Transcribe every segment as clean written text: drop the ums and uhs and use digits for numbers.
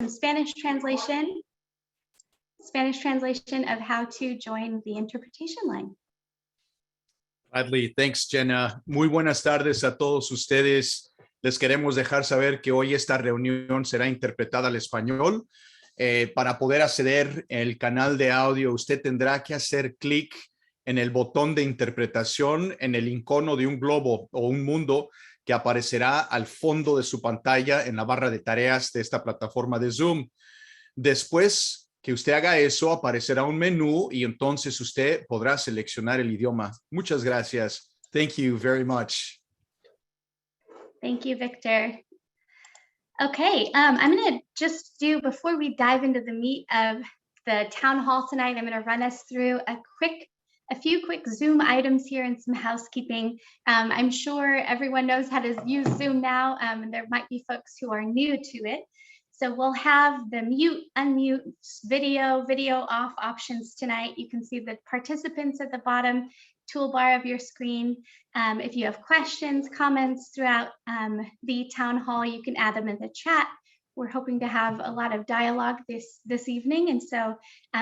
some Spanish translation of how to join the interpretation line. Bradley, thanks, Jenna. Muy buenas tardes a todos ustedes. Les queremos dejar saber que hoy esta reunión será interpretada al español. Para poder acceder al canal de audio, usted tendrá que hacer clic en el botón de interpretación en el icono de un globo o un mundo que aparecerá al fondo de su pantalla en la barra de tareas de esta plataforma de Zoom. Después que usted haga eso, aparecerá un menú y entonces usted podrá seleccionar el idioma. Muchas gracias. Thank you very much. Thank you, Victor. Okay, I'm going to just do, before we dive into the meat of the town hall tonight, I'm going to run us through a few quick Zoom items here and some housekeeping. I'm sure everyone knows how to use Zoom now, and there might be folks who are new to it. So we'll have the mute, unmute, video off options tonight. You can see the participants at the bottom toolbar of your screen. If you have questions, comments throughout the town hall, you can add them in the chat. We're hoping to have a lot of dialogue this evening, and so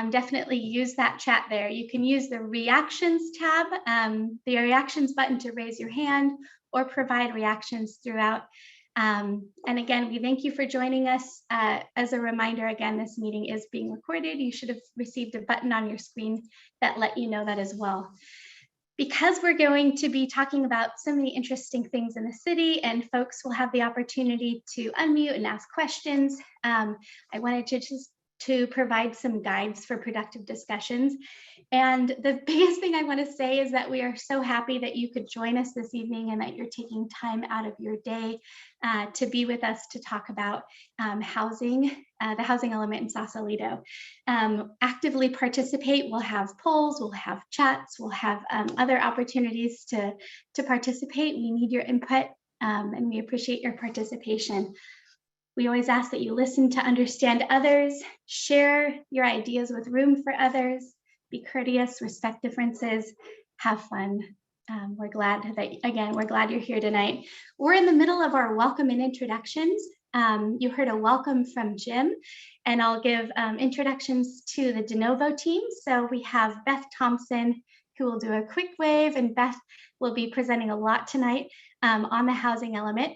definitely use that chat there. You can use the reactions tab, the reactions button to raise your hand or provide reactions throughout. And again, we thank you for joining us. As a reminder, again, this meeting is being recorded. You should have received a button on your screen that let you know that as well. Because we're going to be talking about so many interesting things in the city and folks will have the opportunity to unmute and ask questions, I wanted to provide some guides for productive discussions. And the biggest thing I want to say is that we are so happy that you could join us this evening and that you're taking time out of your day to be with us to talk about housing, the housing element in Sausalito. Actively participate. We'll have polls, we'll have chats, we'll have other opportunities to participate. We need your input and we appreciate your participation. We always ask that you listen to understand others, share your ideas with room for others, be courteous, respect differences, have fun. We're glad you're here tonight. We're in the middle of our welcome and introductions. You heard a welcome from Jim, and I'll give introductions to the de novo team. So we have Beth Thompson, who will do a quick wave, and Beth will be presenting a lot tonight on the housing element.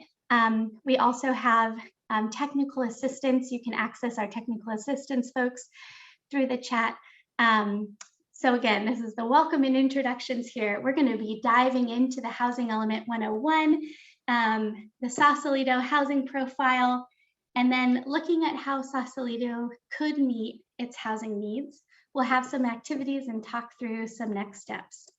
We also have technical assistance. You can access our technical assistance folks through the chat. So again, this is the welcome and introductions here. We're going to be diving into the housing element 101, the Sausalito housing profile, and then looking at how Sausalito could meet its housing needs. We'll have some activities and talk through some next steps.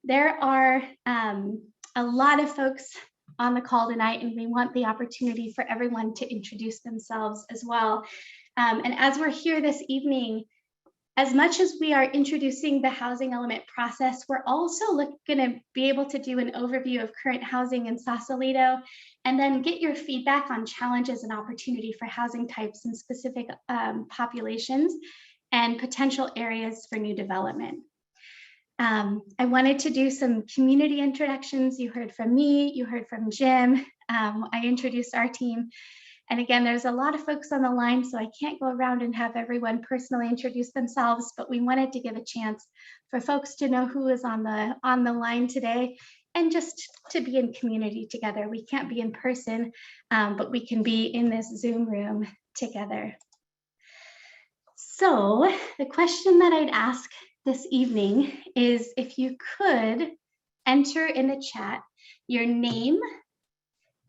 There are a lot of folks on the call tonight, and we want the opportunity for everyone to introduce themselves as well. And as we're here this evening, as much as we are introducing the housing element process, we're also going to be able to do an overview of current housing in Sausalito, and then get your feedback on challenges and opportunity for housing types in specific populations and potential areas for new development. I wanted to do some community introductions. You heard from me, you heard from Jim. I introduced our team. And again, there's a lot of folks on the line, so I can't go around and have everyone personally introduce themselves, but we wanted to give a chance for folks to know who is on the line today and just to be in community together. We can't be in person, but we can be in this Zoom room together. So the question that I'd ask this evening is if you could enter in the chat your name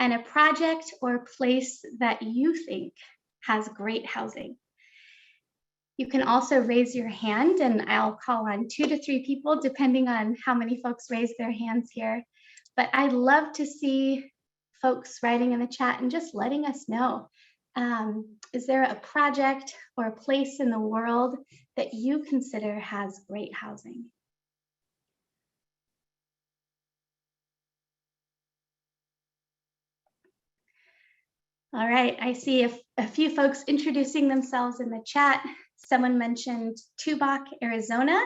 and a project or place that you think has great housing. You can also raise your hand, and I'll call on 2 to 3 people depending on how many folks raise their hands here. But I'd love to see folks writing in the chat and just letting us know. Is there a project or a place in the world that you consider has great housing? All right, I see a few folks introducing themselves in the chat. Someone mentioned Tubac, Arizona.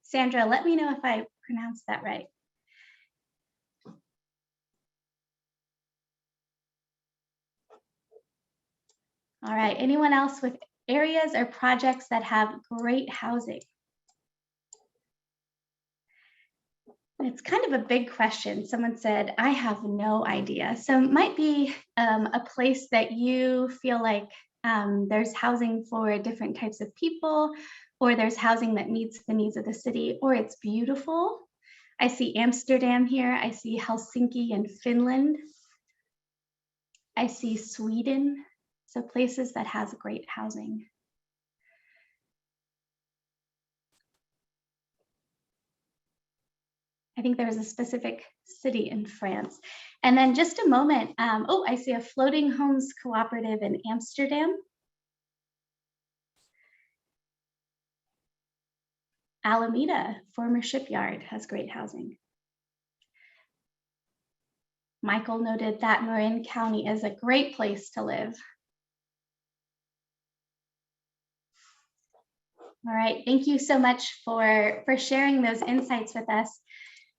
Sandra, let me know if I pronounced that right. All right, anyone else with areas or projects that have great housing? It's kind of a big question. Someone said, I have no idea. So it might be a place that you feel like there's housing for different types of people, or there's housing that meets the needs of the city, or it's beautiful. I see Amsterdam here. I see Helsinki and Finland. I see Sweden. So places that has great housing. I think there was a specific city in France. And then just a moment, oh, I see a floating homes cooperative in Amsterdam. Alameda, former shipyard, has great housing. Michael noted that Marin County is a great place to live. All right, thank you so much for sharing those insights with us.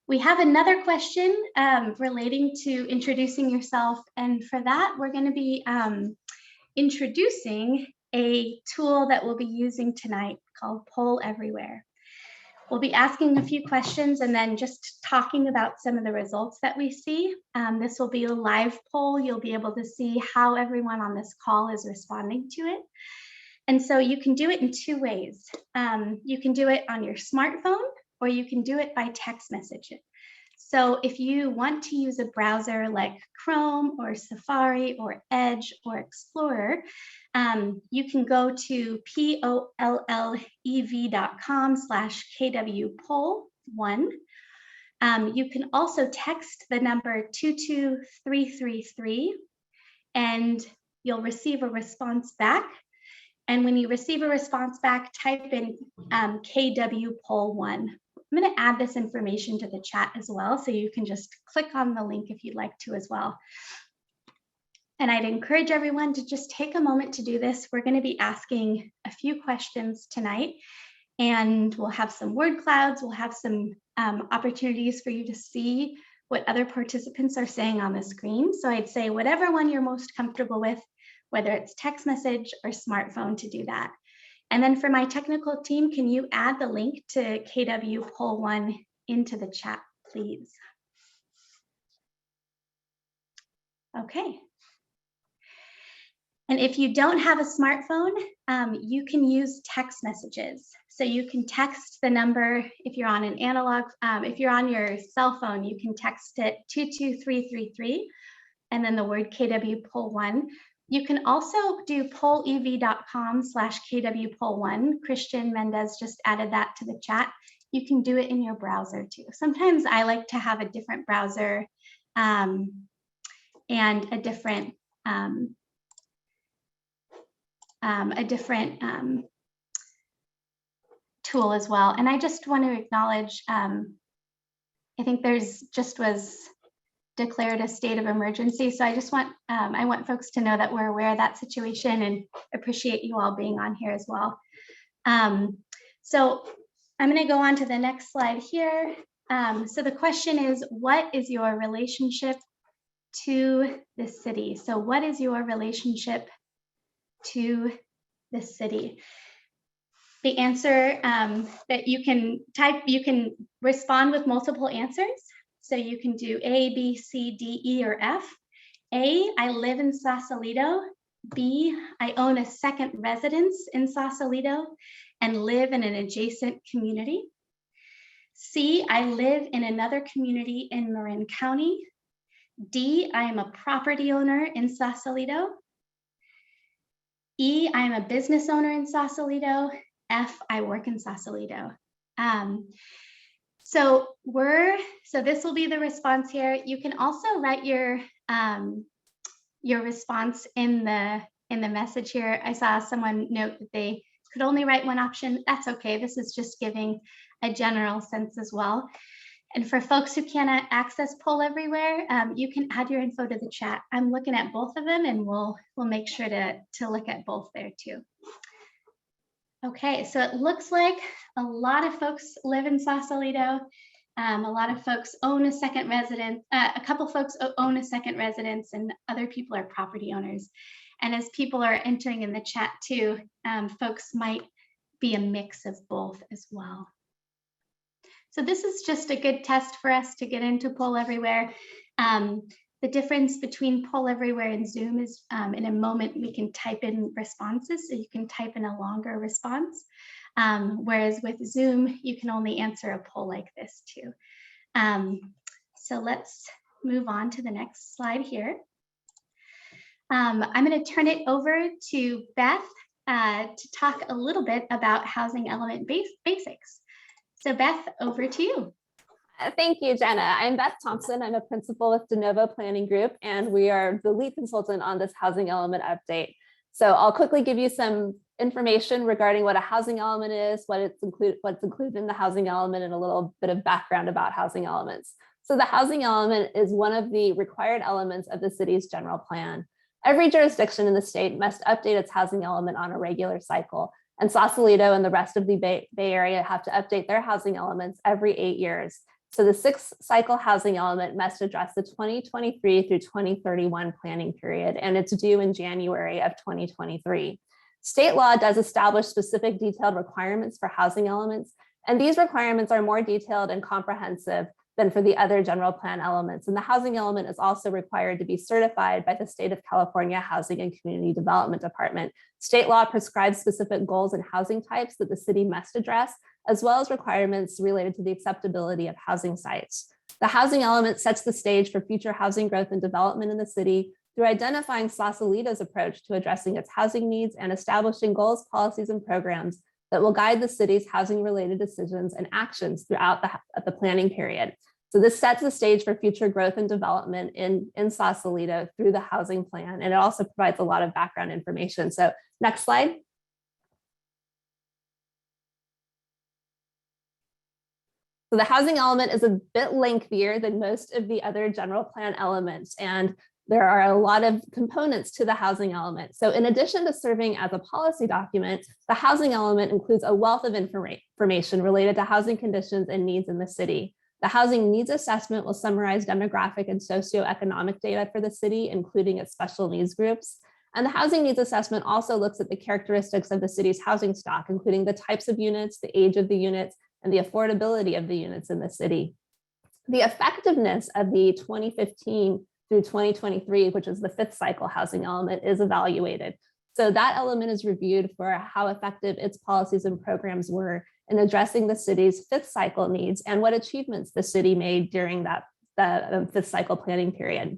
We have another question relating to introducing yourself. And for that, we're going to be introducing a tool that we'll be using tonight called Poll Everywhere. We'll be asking a few questions and then just talking about some of the results that we see. This will be a live poll. You'll be able to see how everyone on this call is responding to it. And so you can do it in two ways. You can do it on your smartphone, or you can do it by text message. So if you want to use a browser like Chrome or Safari or Edge or Explorer, you can go to pollev.com/kwpoll1. You can also text the number 22333 and you'll receive a response back. And when you receive a response back, type in KWPoll1. I'm going to add this information to the chat as well, so you can just click on the link if you'd like to as well. And I'd encourage everyone to just take a moment to do this. We're going to be asking a few questions tonight, and we'll have some word clouds. We'll have some opportunities for you to see what other participants are saying on the screen. So I'd say whatever one you're most comfortable with, whether it's text message or smartphone, to do that. And then for my technical team, can you add the link to KW Poll 1 into the chat, please? Okay. And if you don't have a smartphone, you can use text messages. So you can text the number if you're on an analog, if you're on your cell phone, you can text it 22333 and then the word KW Poll 1. You can also do pollev.com/kwpoll1. Christian Mendez just added that to the chat. You can do it in your browser too. Sometimes I like to have a different browser and a different tool as well. And I just want to acknowledge, I think there's just was declared a state of emergency. So I just want, I want folks to know that we're aware of that situation and appreciate you all being on here as well. So I'm going to go on to the next slide here. So the question is, what is your relationship to the city? So what is your relationship to the city? The answer that you can type, you can respond with multiple answers. So you can do A, B, C, D, E, or F. A, I live in Sausalito. B, I own a second residence in Sausalito and live in an adjacent community. C, I live in another community in Marin County. D, I am a property owner in Sausalito. E, I am a business owner in Sausalito. F, I work in Sausalito. So this will be the response here. You can also write your response in the message here. I saw someone note that they could only write one option. That's okay. This is just giving a general sense as well. And for folks who cannot access Poll Everywhere, you can add your info to the chat. I'm looking at both of them, and we'll make sure to look at both there too. Okay, so it looks like a lot of folks live in Sausalito. A lot of folks own a second residence. A couple folks own a second residence, and other people are property owners. And as people are entering in the chat too, folks might be a mix of both as well. So this is just a good test for us to get into Poll Everywhere. The difference between Poll Everywhere and Zoom is in a moment we can type in responses, so you can type in a longer response. Whereas with Zoom, you can only answer a poll like this too. So let's move on to the next slide here. I'm going to turn it over to Beth to talk a little bit about housing element basics. So Beth, over to you. Thank you, Jenna. I'm Beth Thompson. I'm a principal with De Novo Planning Group, and we are the lead consultant on this housing element update. So I'll quickly give you some information regarding what a housing element is, what's included in the housing element, and a little bit of background about housing elements. So the housing element is one of the required elements of the city's general plan. Every jurisdiction in the state must update its housing element on a regular cycle, and Sausalito and the rest of the Bay Area have to update their housing elements every 8 years. So the 6th cycle housing element must address the 2023 through 2031 planning period, and it's due in January of 2023. State law does establish specific detailed requirements for housing elements, and these requirements are more detailed and comprehensive than for the other general plan elements. And the housing element is also required to be certified by the State of California Housing and Community Development Department. State law prescribes specific goals and housing types that the city must address, as well as requirements related to the acceptability of housing sites. The housing element sets the stage for future housing growth and development in the city through identifying Sausalito's approach to addressing its housing needs and establishing goals, policies, and programs that will guide the city's housing-related decisions and actions throughout the planning period. So this sets the stage for future growth and development in Sausalito through the housing plan, and it also provides a lot of background information. So next slide. So the housing element is a bit lengthier than most of the other general plan elements, and there are a lot of components to the housing element. So in addition to serving as a policy document, the housing element includes a wealth of information related to housing conditions and needs in the city. The housing needs assessment will summarize demographic and socioeconomic data for the city, including its special needs groups. And the housing needs assessment also looks at the characteristics of the city's housing stock, including the types of units, the age of the units, and the affordability of the units in the city. The effectiveness of the 2015 through 2023, which is the 5th cycle housing element, is evaluated. So that element is reviewed for how effective its policies and programs were in addressing the city's 5th cycle needs and what achievements the city made during that 5th cycle planning period.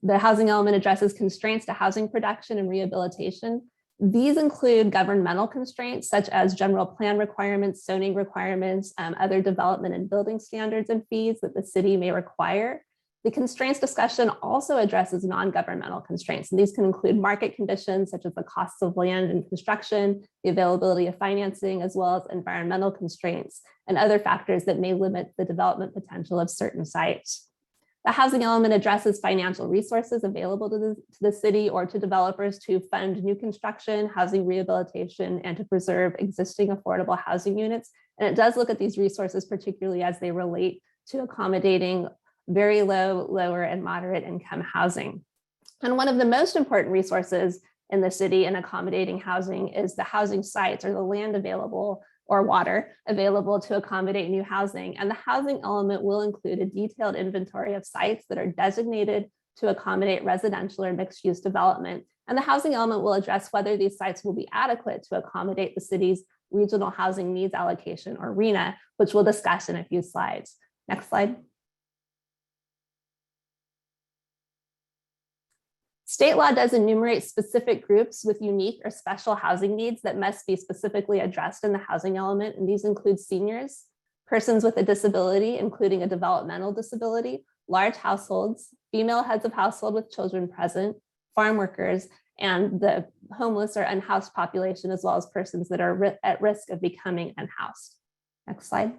The housing element addresses constraints to housing production and rehabilitation. These include governmental constraints such as general plan requirements, zoning requirements, other development and building standards and fees that the city may require. The constraints discussion also addresses non-governmental constraints, and these can include market conditions such as the costs of land and construction, the availability of financing, as well as environmental constraints and other factors that may limit the development potential of certain sites. The housing element addresses financial resources available to the city or to developers to fund new construction, housing rehabilitation, and to preserve existing affordable housing units. And it does look at these resources, particularly as they relate to accommodating very low, lower, and moderate income housing. And one of the most important resources in the city in accommodating housing is the housing sites, or the land available or water available to accommodate new housing. And the housing element will include a detailed inventory of sites that are designated to accommodate residential or mixed use development. And the housing element will address whether these sites will be adequate to accommodate the city's regional housing needs allocation, or RHNA, which we'll discuss in a few slides. Next slide. State law does enumerate specific groups with unique or special housing needs that must be specifically addressed in the housing element, and these include seniors, persons with a disability, including a developmental disability, large households, female heads of household with children present, farm workers, and the homeless or unhoused population, as well as persons that are at risk of becoming unhoused. Next slide.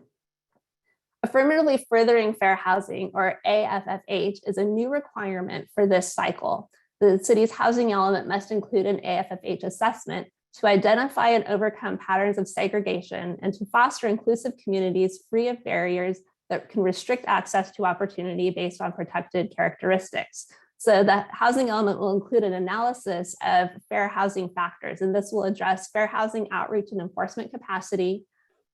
Affirmatively furthering fair housing, or AFFH, is a new requirement for this cycle. The city's housing element must include an AFFH assessment to identify and overcome patterns of segregation and to foster inclusive communities free of barriers that can restrict access to opportunity based on protected characteristics. So the housing element will include an analysis of fair housing factors, and this will address fair housing outreach and enforcement capacity,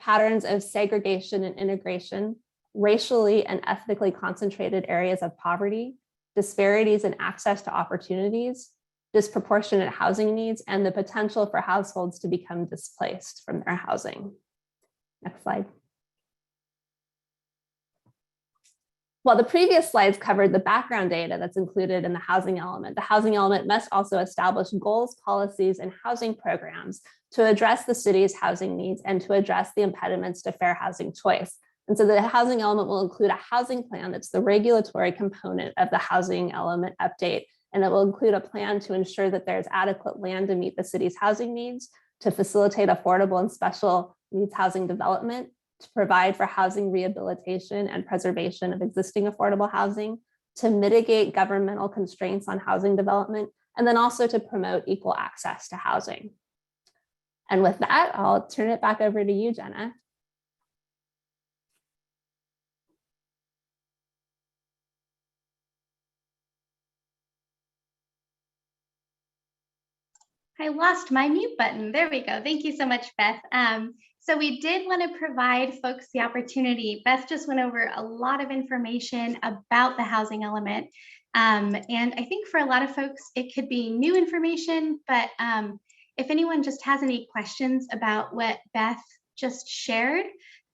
patterns of segregation and integration, racially and ethnically concentrated areas of poverty, disparities in access to opportunities, disproportionate housing needs, and the potential for households to become displaced from their housing. Next slide. While the previous slides covered the background data that's included in the housing element must also establish goals, policies, and housing programs to address the city's housing needs and to address the impediments to fair housing choice. And so the housing element will include a housing plan that's the regulatory component of the housing element update. And it will include a plan to ensure that there's adequate land to meet the city's housing needs, to facilitate affordable and special needs housing development, to provide for housing rehabilitation and preservation of existing affordable housing, to mitigate governmental constraints on housing development, and then also to promote equal access to housing. And with that, I'll turn it back over to you, Jenna. I lost my mute button. There we go. Thank you so much, Beth. So we did want to provide folks the opportunity. Beth just went over a lot of information about the housing element. And I think for a lot of folks, it could be new information, but if anyone just has any questions about what Beth just shared,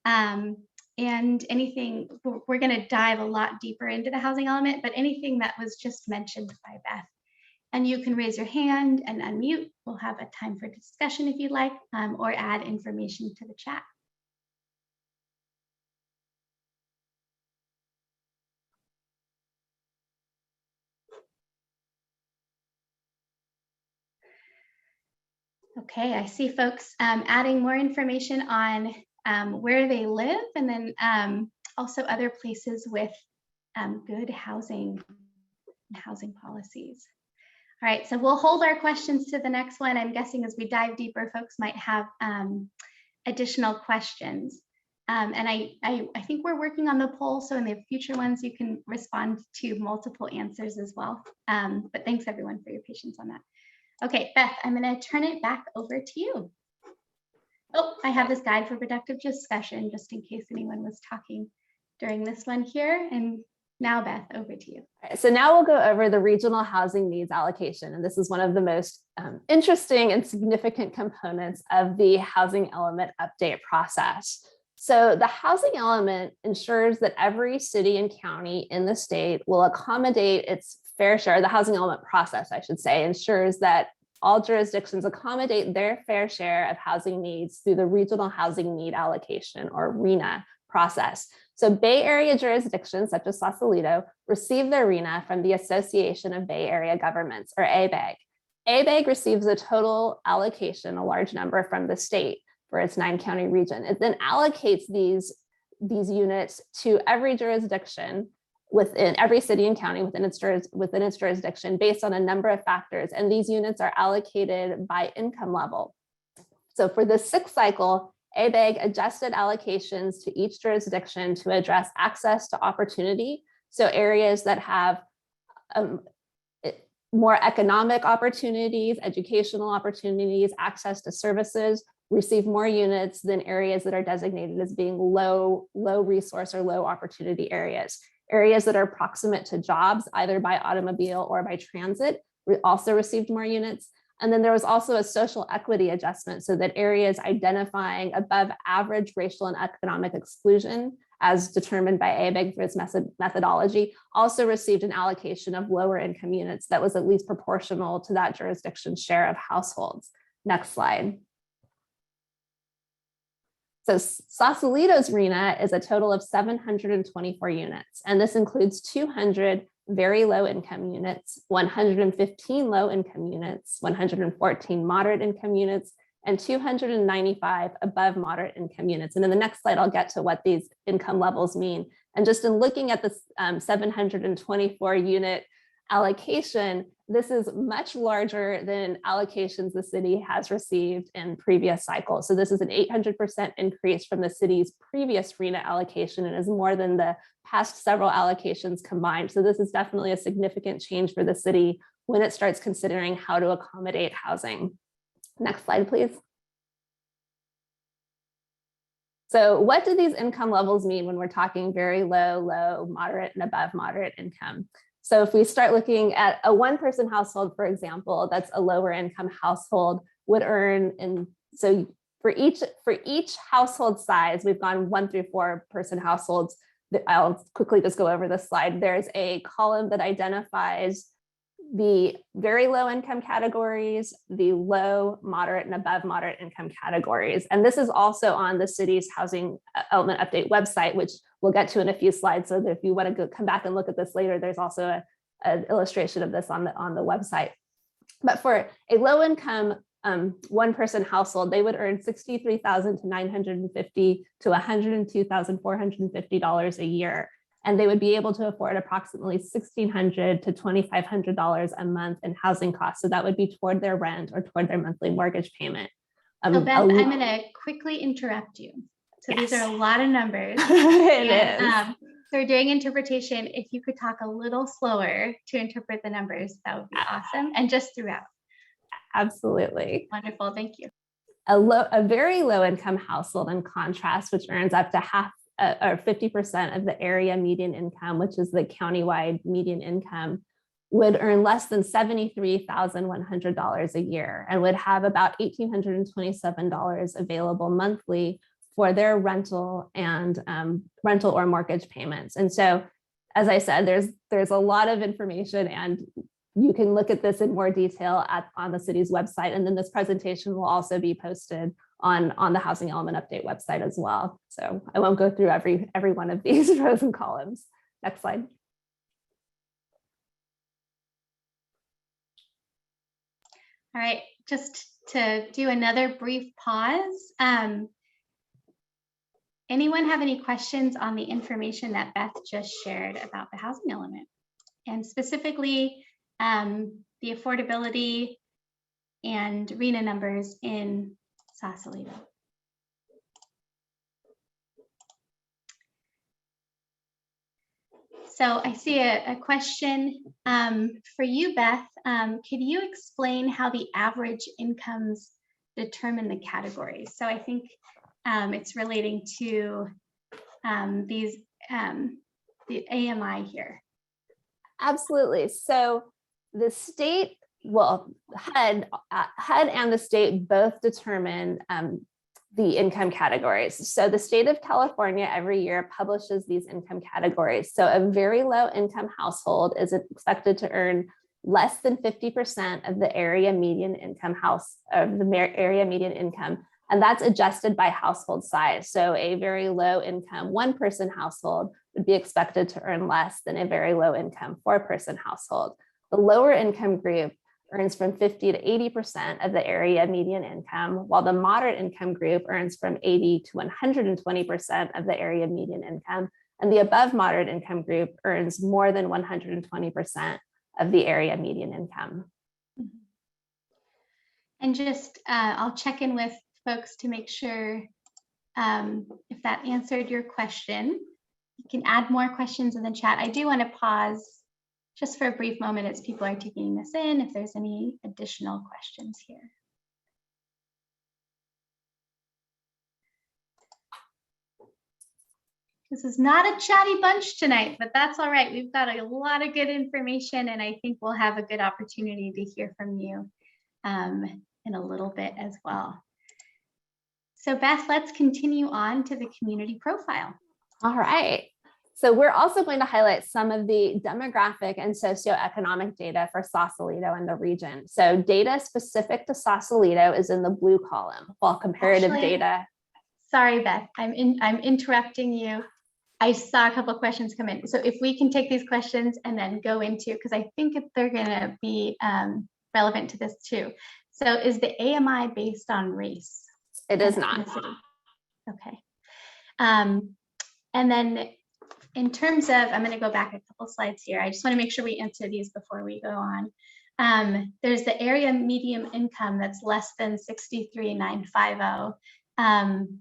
and anything, we're going to dive a lot deeper into the housing element, but anything that was just mentioned by Beth. And you can raise your hand and unmute. We'll have a time for discussion if you'd like, or add information to the chat. Okay, I see folks adding more information on where they live, and then also other places with good housing and housing policies. All right, so we'll hold our questions to the next one. I'm guessing as we dive deeper, folks might have additional questions. And I think we're working on the poll, so in the future ones, you can respond to multiple answers as well. But thanks everyone for your patience on that. Okay, Beth, I'm gonna turn it back over to you. Oh, I have this guide for productive discussion, just in case anyone was talking during this one here. And now, Beth, over to you. All right, so now we'll go over the regional housing needs allocation. And this is one of the most interesting and significant components of the housing element update process. So the housing element ensures that every city and county in the state will accommodate its fair share. The housing element process, I should say, ensures that all jurisdictions accommodate their fair share of housing needs through the regional housing need allocation, or RHNA, process. So Bay Area jurisdictions such as Sausalito receive their RHNA from the Association of Bay Area Governments, or ABAG. ABAG receives a total allocation, a large number, from the state for its 9-county region. It then allocates these units to every jurisdiction within every city and county within its jurisdiction based on a number of factors. And these units are allocated by income level. So for the 6th cycle, ABAG adjusted allocations to each jurisdiction to address access to opportunity. So areas that have more economic opportunities, educational opportunities, access to services, receive more units than areas that are designated as being low resource or low opportunity areas. Areas that are proximate to jobs, either by automobile or by transit, also received more units. And then there was also a social equity adjustment, so that areas identifying above average racial and economic exclusion, as determined by ABAG through its methodology, also received an allocation of lower income units that was at least proportional to that jurisdiction's share of households. Next slide. So Sausalito's RHNA is a total of 724 units, and this includes 200 very low income units, 115 low income units, 114 moderate income units, and 295 above moderate income units. And in the next slide, I'll get to what these income levels mean. And just in looking at this 724 unit allocation, this is much larger than allocations the city has received in previous cycles. So this is an 800% increase from the city's previous RENA allocation and is more than the past several allocations combined. So this is definitely a significant change for the city when it starts considering how to accommodate housing. Next slide, please. So what do these income levels mean when we're talking very low, low, moderate, and above moderate income? So if we start looking at a one-person household, for example, that's a lower income household would earn, and so for each household size, we've gone 1 through 4 person households. I'll quickly just go over this slide. There's a column that identifies the very low income categories, the low, moderate, and above moderate income categories. And this is also on the city's housing element update website, which we'll get to in a few slides. So that if you want to come back and look at this later, there's also an illustration of this on the website. But for a low income one person household, they would earn $63,950 to $102,450 a year. And they would be able to afford approximately $1,600 to $2,500 a month in housing costs. So that would be toward their rent or toward their monthly mortgage payment. So Beth, I'm going to quickly interrupt you. So Yes. These are a lot of numbers. It is. So we're doing interpretation. If you could talk a little slower to interpret the numbers, that would be awesome. And just throughout. Absolutely. Wonderful. Thank you. A very low income household, in contrast, which earns up to half or 50% of the area median income, which is the countywide median income, would earn less than $73,100 a year and would have about $1,827 available monthly for their rental and rental or mortgage payments. And so, as I said, there's a lot of information, and you can look at this in more detail on the city's website. And then this presentation will also be posted on the Housing Element Update website as well. So I won't go through every one of these rows and columns. Next slide. All right, just to do another brief pause. Anyone have any questions on the information that Beth just shared about the housing element, and specifically the affordability and RENA numbers in Sausalito? So I see a question for you, Beth. Could you explain how the average incomes determine the categories? So I think it's relating to the AMI here. Absolutely. So the state, well, HUD and the state both determine the income categories. So the state of California every year publishes these income categories. So a very low income household is expected to earn less than 50% of the area median income area median income. And that's adjusted by household size. So a very low income one person household would be expected to earn less than a very low income 4-person household. The lower income group earns from 50 to 80% of the area median income, while the moderate income group earns from 80 to 120% of the area median income. And the above moderate income group earns more than 120% of the area median income. And just, I'll check in with folks to make sure if that answered your question. You can add more questions in the chat. I do want to pause just for a brief moment as people are taking this in, if there's any additional questions here. This is not a chatty bunch tonight, but that's all right. We've got a lot of good information, and I think we'll have a good opportunity to hear from you in a little bit as well. So Beth, let's continue on to the community profile. All right. So we're also going to highlight some of the demographic and socioeconomic data for Sausalito and the region. So data specific to Sausalito is in the blue column, while comparative data. Sorry, Beth, I'm interrupting you. I saw a couple of questions come in. So if we can take these questions and then go into, because I think they're going to be relevant to this too. So is the AMI based on race? It is not. Okay. And then in terms of, I'm going to go back a couple slides here. I just want to make sure we answer these before we go on. There's the area median income that's less than 63,950.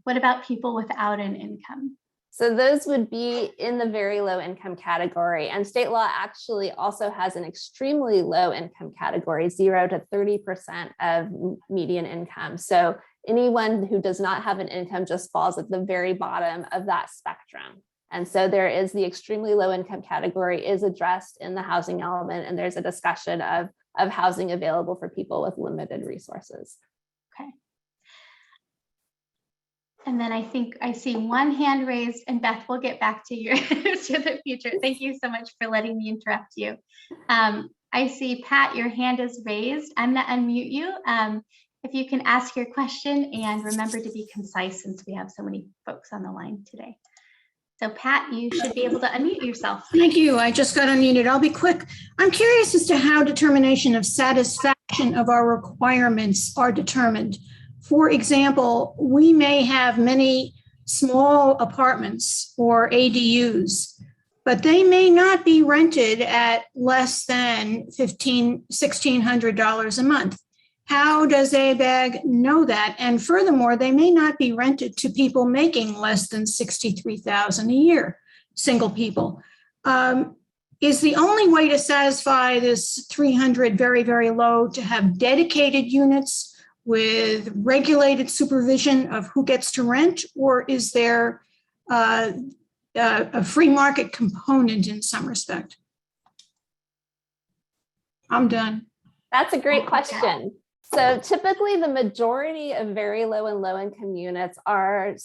What about people without an income? So those would be in the very low income category. And state law actually also has an extremely low income category, 0 to 30% of median income. So anyone who does not have an income just falls at the very bottom of that spectrum. And so there is the extremely low income category is addressed in the housing element, and there's a discussion of housing available for people with limited resources. Okay. And then I think I see one hand raised, and Beth, we'll get back to you to the future. Thank you so much for letting me interrupt you. I see, Pat, your hand is raised. I'm going to unmute you. If you can ask your question, and remember to be concise since we have so many folks on the line today. So Pat, you should be able to unmute yourself. Thank you. I just got unmuted. I'll be quick. I'm curious as to how determination of satisfaction of our requirements are determined. For example, we may have many small apartments or ADUs, but they may not be rented at less than $1,600 a month. How does ABAG know that? And furthermore, they may not be rented to people making less than $63,000 a year, single people. Is the only way to satisfy this 300 very, very low to have dedicated units with regulated supervision of who gets to rent, or is there a free market component in some respect? I'm done. That's a great question. So typically the majority of very low and low income units are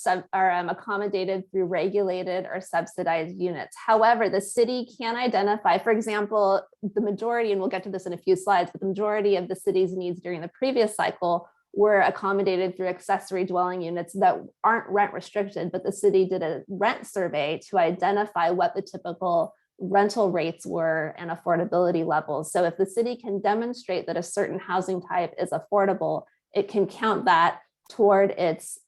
accommodated through regulated or subsidized units. However, the city can identify, for example, the majority, and we'll get to this in a few slides, but the majority of the city's needs during the previous cycle were accommodated through accessory dwelling units that aren't rent restricted, but the city did a rent survey to identify what the typical rental rates were and affordability levels. So if the city can demonstrate that a certain housing type is affordable, it can count that toward its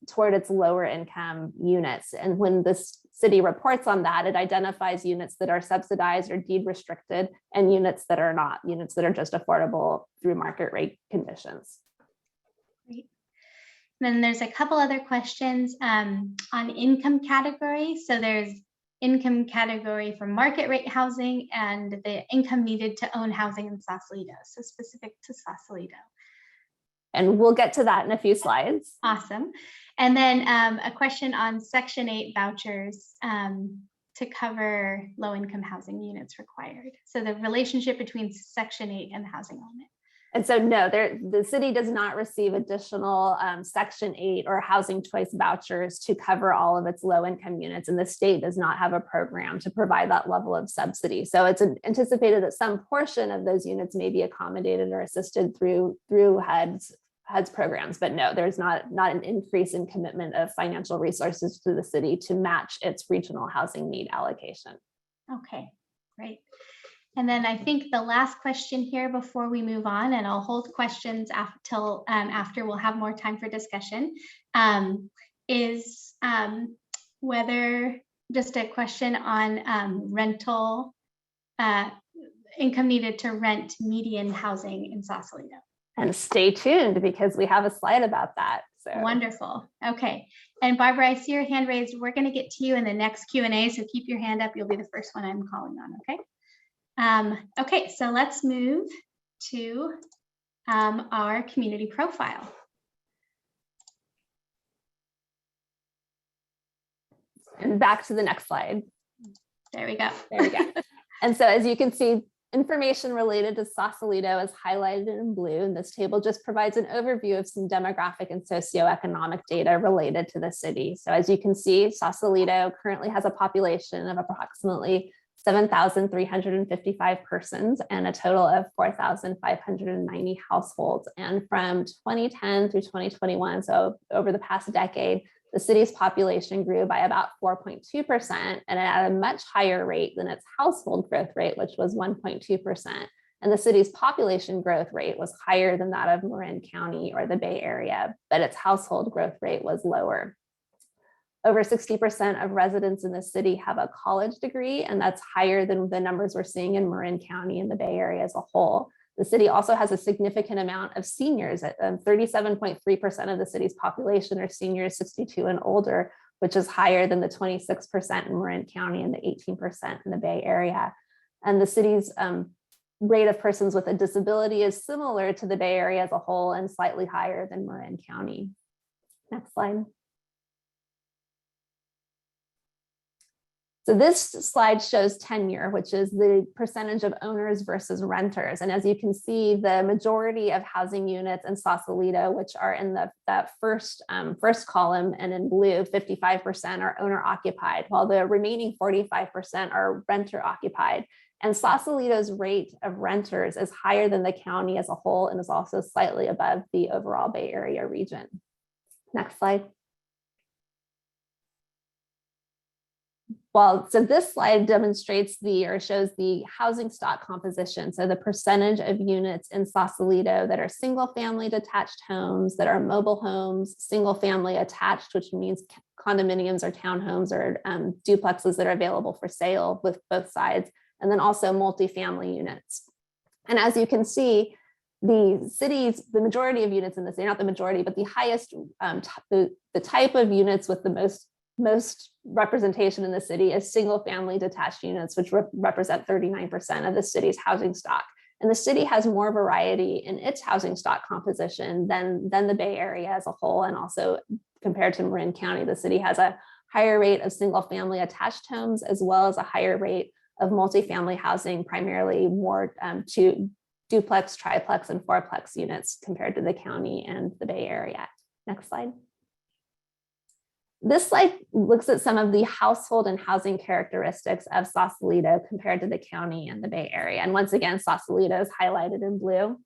lower income units. And when this city reports on that, it identifies units that are subsidized or deed restricted and units that are not, units that are just affordable through market rate conditions. Great. Then there's a couple other questions on income category. So there's income category for market rate housing and the income needed to own housing in Sausalito, so specific to Sausalito. And we'll get to that in a few slides. Awesome. And then a question on Section 8 vouchers to cover low income housing units required. So the relationship between Section 8 and the housing element. And so no, the city does not receive additional Section 8 or housing choice vouchers to cover all of its low income units, and the state does not have a program to provide that level of subsidy. So it's anticipated that some portion of those units may be accommodated or assisted through HUD's programs, but no, there's not an increase in commitment of financial resources to the city to match its regional housing need allocation. Okay, great. And then I think the last question here before we move on, and I'll hold questions till after we'll have more time for discussion, is whether, just a question on rental, income needed to rent median housing in Sausalito. And stay tuned because we have a slide about that. So. Wonderful. Okay. And Barbara, I see your hand raised. We're going to get to you in the next Q&A, so keep your hand up. You'll be the first one I'm calling on, okay? Okay, so let's move to our community profile. And back to the next slide. There we go. There we go. And so as you can see, information related to Sausalito is highlighted in blue, and this table just provides an overview of some demographic and socioeconomic data related to the city. So as you can see, Sausalito currently has a population of approximately 7,355 persons and a total of 4,590 households. And from 2010 through 2021, so over the past decade, the city's population grew by about 4.2% and at a much higher rate than its household growth rate, which was 1.2%. And the city's population growth rate was higher than that of Marin County or the Bay Area, but its household growth rate was lower. Over 60% of residents in the city have a college degree, and that's higher than the numbers we're seeing in Marin County and the Bay Area as a whole. The city also has a significant amount of seniors. 37.3% of the city's population are seniors 62 and older, which is higher than the 26% in Marin County and the 18% in the Bay Area. And the city's rate of persons with a disability is similar to the Bay Area as a whole and slightly higher than Marin County. Next slide. So this slide shows tenure, which is the percentage of owners versus renters. And as you can see, the majority of housing units in Sausalito, which are in that first column and in blue, 55% are owner occupied, while the remaining 45% are renter occupied. And Sausalito's rate of renters is higher than the county as a whole and is also slightly above the overall Bay Area region. Next slide. So this slide demonstrates shows the housing stock composition. So the percentage of units in Sausalito that are single family detached homes, that are mobile homes, single family attached, which means condominiums or townhomes or duplexes that are available for sale with both sides, and then also multifamily units. And as you can see, the majority of units in the city, not the majority, but the highest, the type of units with the most representation in the city is single family detached units, which represent 39% of the city's housing stock. And the city has more variety in its housing stock composition than the Bay Area as a whole. And also compared to Marin County, the city has a higher rate of single family attached homes, as well as a higher rate of multifamily housing, primarily more to duplex, triplex, and fourplex units compared to the county and the Bay Area. Next slide. This slide looks at some of the household and housing characteristics of Sausalito compared to the county and the Bay Area. And once again, Sausalito is highlighted in blue.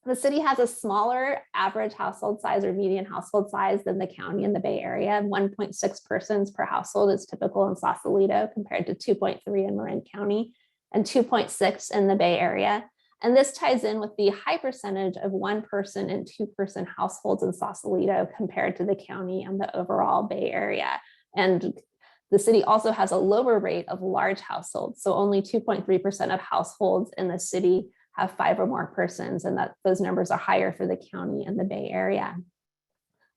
The city has a smaller average household size or median household size than the county and the Bay Area. 1.6 persons per household is typical in Sausalito compared to 2.3 in Marin County and 2.6 in the Bay Area. And this ties in with the high percentage of 1-person and 2-person households in Sausalito compared to the county and the overall Bay Area. And the city also has a lower rate of large households. So only 2.3% of households in the city have 5 or more persons, and those numbers are higher for the county and the Bay Area.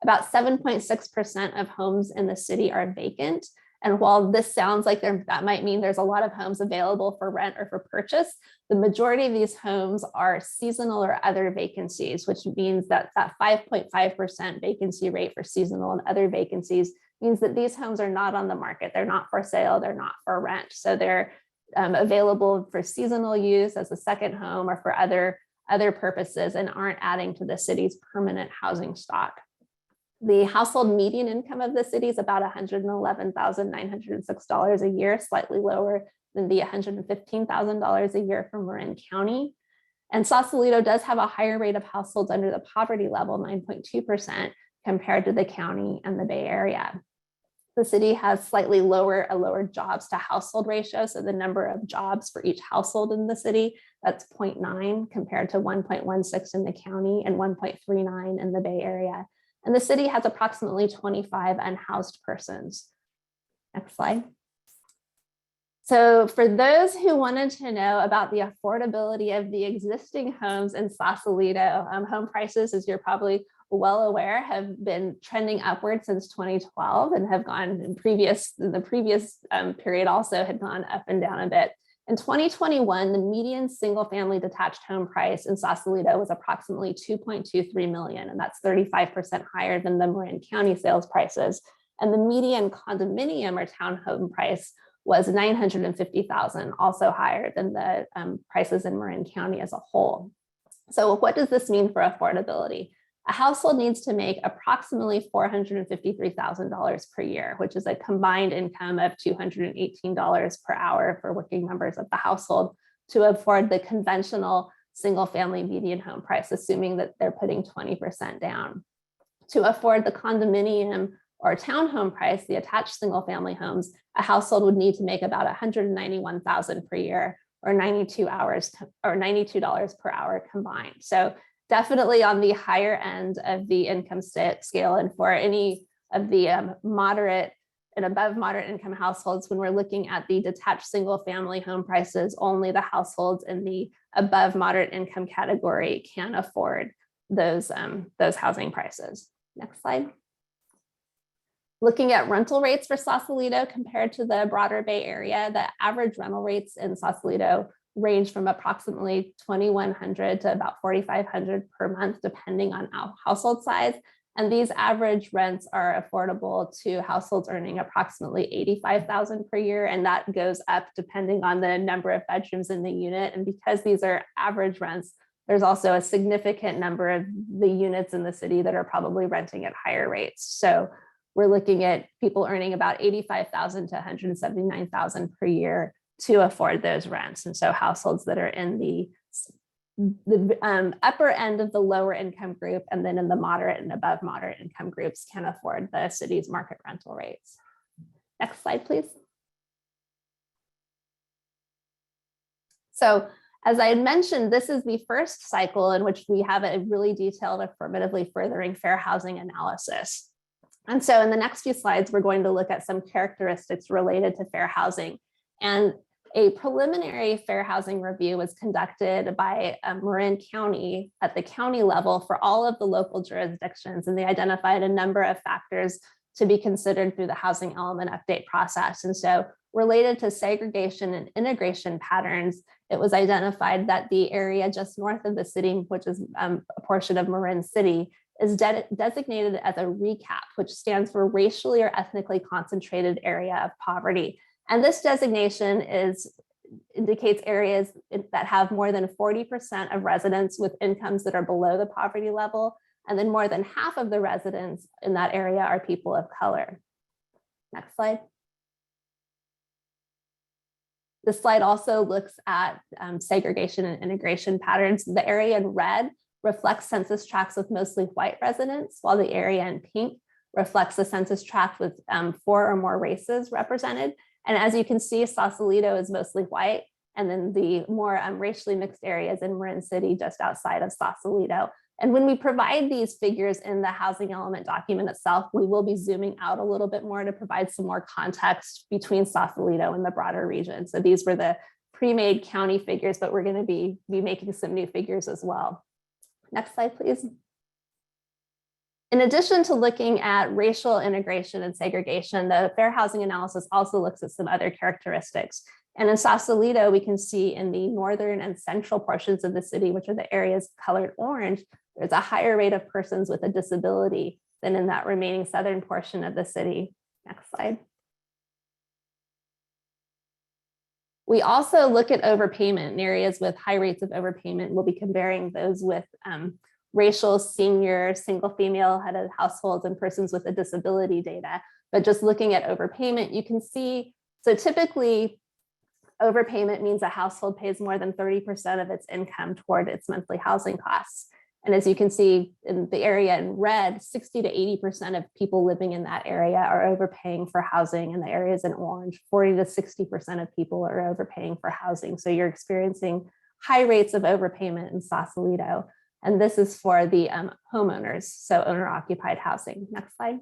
About 7.6% of homes in the city are vacant. And while this sounds like that might mean there's a lot of homes available for rent or for purchase, the majority of these homes are seasonal or other vacancies, which means that 5.5% vacancy rate for seasonal and other vacancies means that these homes are not on the market. They're not for sale, they're not for rent. So they're available for seasonal use as a second home or for other purposes and aren't adding to the city's permanent housing stock. The household median income of the city is about $111,906 a year, slightly lower than the $115,000 a year from Marin County. And Sausalito does have a higher rate of households under the poverty level, 9.2%, compared to the county and the Bay Area. The city has a lower jobs to household ratio. So the number of jobs for each household in the city, that's 0.9 compared to 1.16 in the county and 1.39 in the Bay Area. And the city has approximately 25 unhoused persons. Next slide. So for those who wanted to know about the affordability of the existing homes in Sausalito, home prices, as you're probably well aware, have been trending upward since 2012 and have gone in the previous period also had gone up and down a bit. In 2021, the median single family detached home price in Sausalito was approximately $2.23 million, and that's 35% higher than the Marin County sales prices. And the median condominium or townhome price was $950,000, also higher than the prices in Marin County as a whole. So what does this mean for affordability? A household needs to make approximately $453,000 per year, which is a combined income of $218 per hour for working members of the household to afford the conventional single family median home price, assuming that they're putting 20% down. To afford the condominium or townhome price, the attached single family homes, a household would need to make about $191,000 per year or $92 per hour combined. So definitely on the higher end of the income scale. And for any of the moderate and above moderate income households, when we're looking at the detached single family home prices, only the households in the above moderate income category can afford those housing prices. Next slide. Looking at rental rates for Sausalito compared to the broader Bay Area, the average rental rates in Sausalito range from approximately $2,100 to about $4,500 per month, depending on household size. And these average rents are affordable to households earning approximately $85,000 per year. And that goes up depending on the number of bedrooms in the unit. And because these are average rents, there's also a significant number of the units in the city that are probably renting at higher rates. So we're looking at people earning about $85,000 to $179,000 per year to afford those rents. And so households that are in the upper end of the lower income group and then in the moderate and above moderate income groups can afford the city's market rental rates. Next slide, please. So as I had mentioned, this is the first cycle in which we have a really detailed affirmatively furthering fair housing analysis. And so in the next few slides, we're going to look at some characteristics related to fair housing. And a preliminary fair housing review was conducted by Marin County at the county level for all of the local jurisdictions, and they identified a number of factors to be considered through the housing element update process. And so related to segregation and integration patterns, it was identified that the area just north of the city, which is a portion of Marin City, is designated as a RECAP, which stands for racially or ethnically concentrated area of poverty. And this designation indicates areas that have more than 40% of residents with incomes that are below the poverty level. And then more than half of the residents in that area are people of color. Next slide. This slide also looks at segregation and integration patterns. The area in red reflects census tracts with mostly white residents, while the area in pink reflects a census tract with 4 or more races represented. And as you can see, Sausalito is mostly white, and then the more racially mixed areas in Marin City just outside of Sausalito. And when we provide these figures in the housing element document itself, we will be zooming out a little bit more to provide some more context between Sausalito and the broader region. So these were the pre-made county figures, but we're going to be making some new figures as well. Next slide, please. In addition to looking at racial integration and segregation, the fair housing analysis also looks at some other characteristics. And in Sausalito, we can see in the northern and central portions of the city, which are the areas colored orange, there's a higher rate of persons with a disability than in that remaining southern portion of the city. Next slide. We also look at overpayment in areas with high rates of overpayment. We'll be comparing those with racial, senior, single female headed households and persons with a disability data. But just looking at overpayment, you can see, so typically overpayment means a household pays more than 30% of its income toward its monthly housing costs. And as you can see in the area in red, 60 to 80% of people living in that area are overpaying for housing. And the areas in orange, 40 to 60% of people are overpaying for housing. So you're experiencing high rates of overpayment in Sausalito. And this is for the homeowners, so owner-occupied housing. Next slide.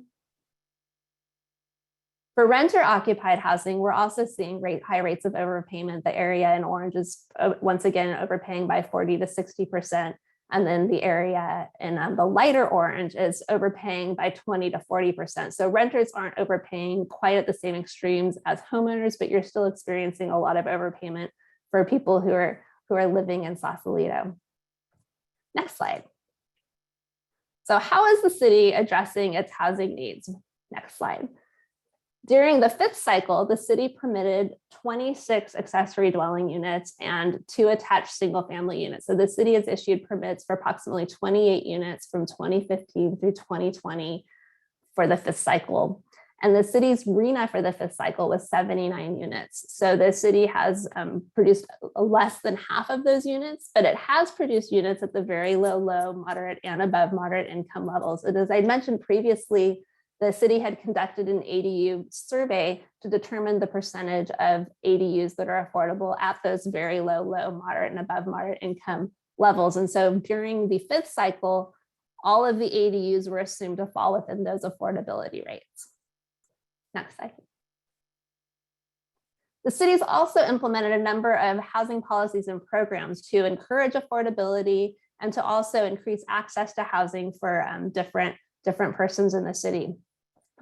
For renter-occupied housing, we're also seeing high rates of overpayment. The area in orange is once again overpaying by 40 to 60%. And then the area in the lighter orange is overpaying by 20 to 40%. So renters aren't overpaying quite at the same extremes as homeowners, but you're still experiencing a lot of overpayment for people who are living in Sausalito. Next slide. So how is the city addressing its housing needs? Next slide. During the 5th cycle, the city permitted 26 accessory dwelling units and 2 attached single family units. So the city has issued permits for approximately 28 units from 2015 through 2020 for the 5th cycle. And the city's RENA for the 5th cycle was 79 units. So the city has produced less than half of those units, but it has produced units at the very low, moderate, and above moderate income levels. And as I mentioned previously, the city had conducted an ADU survey to determine the percentage of ADUs that are affordable at those very low, moderate, and above moderate income levels. And so during the 5th cycle, all of the ADUs were assumed to fall within those affordability rates. Next slide. The city's also implemented a number of housing policies and programs to encourage affordability and to also increase access to housing for different persons in the city.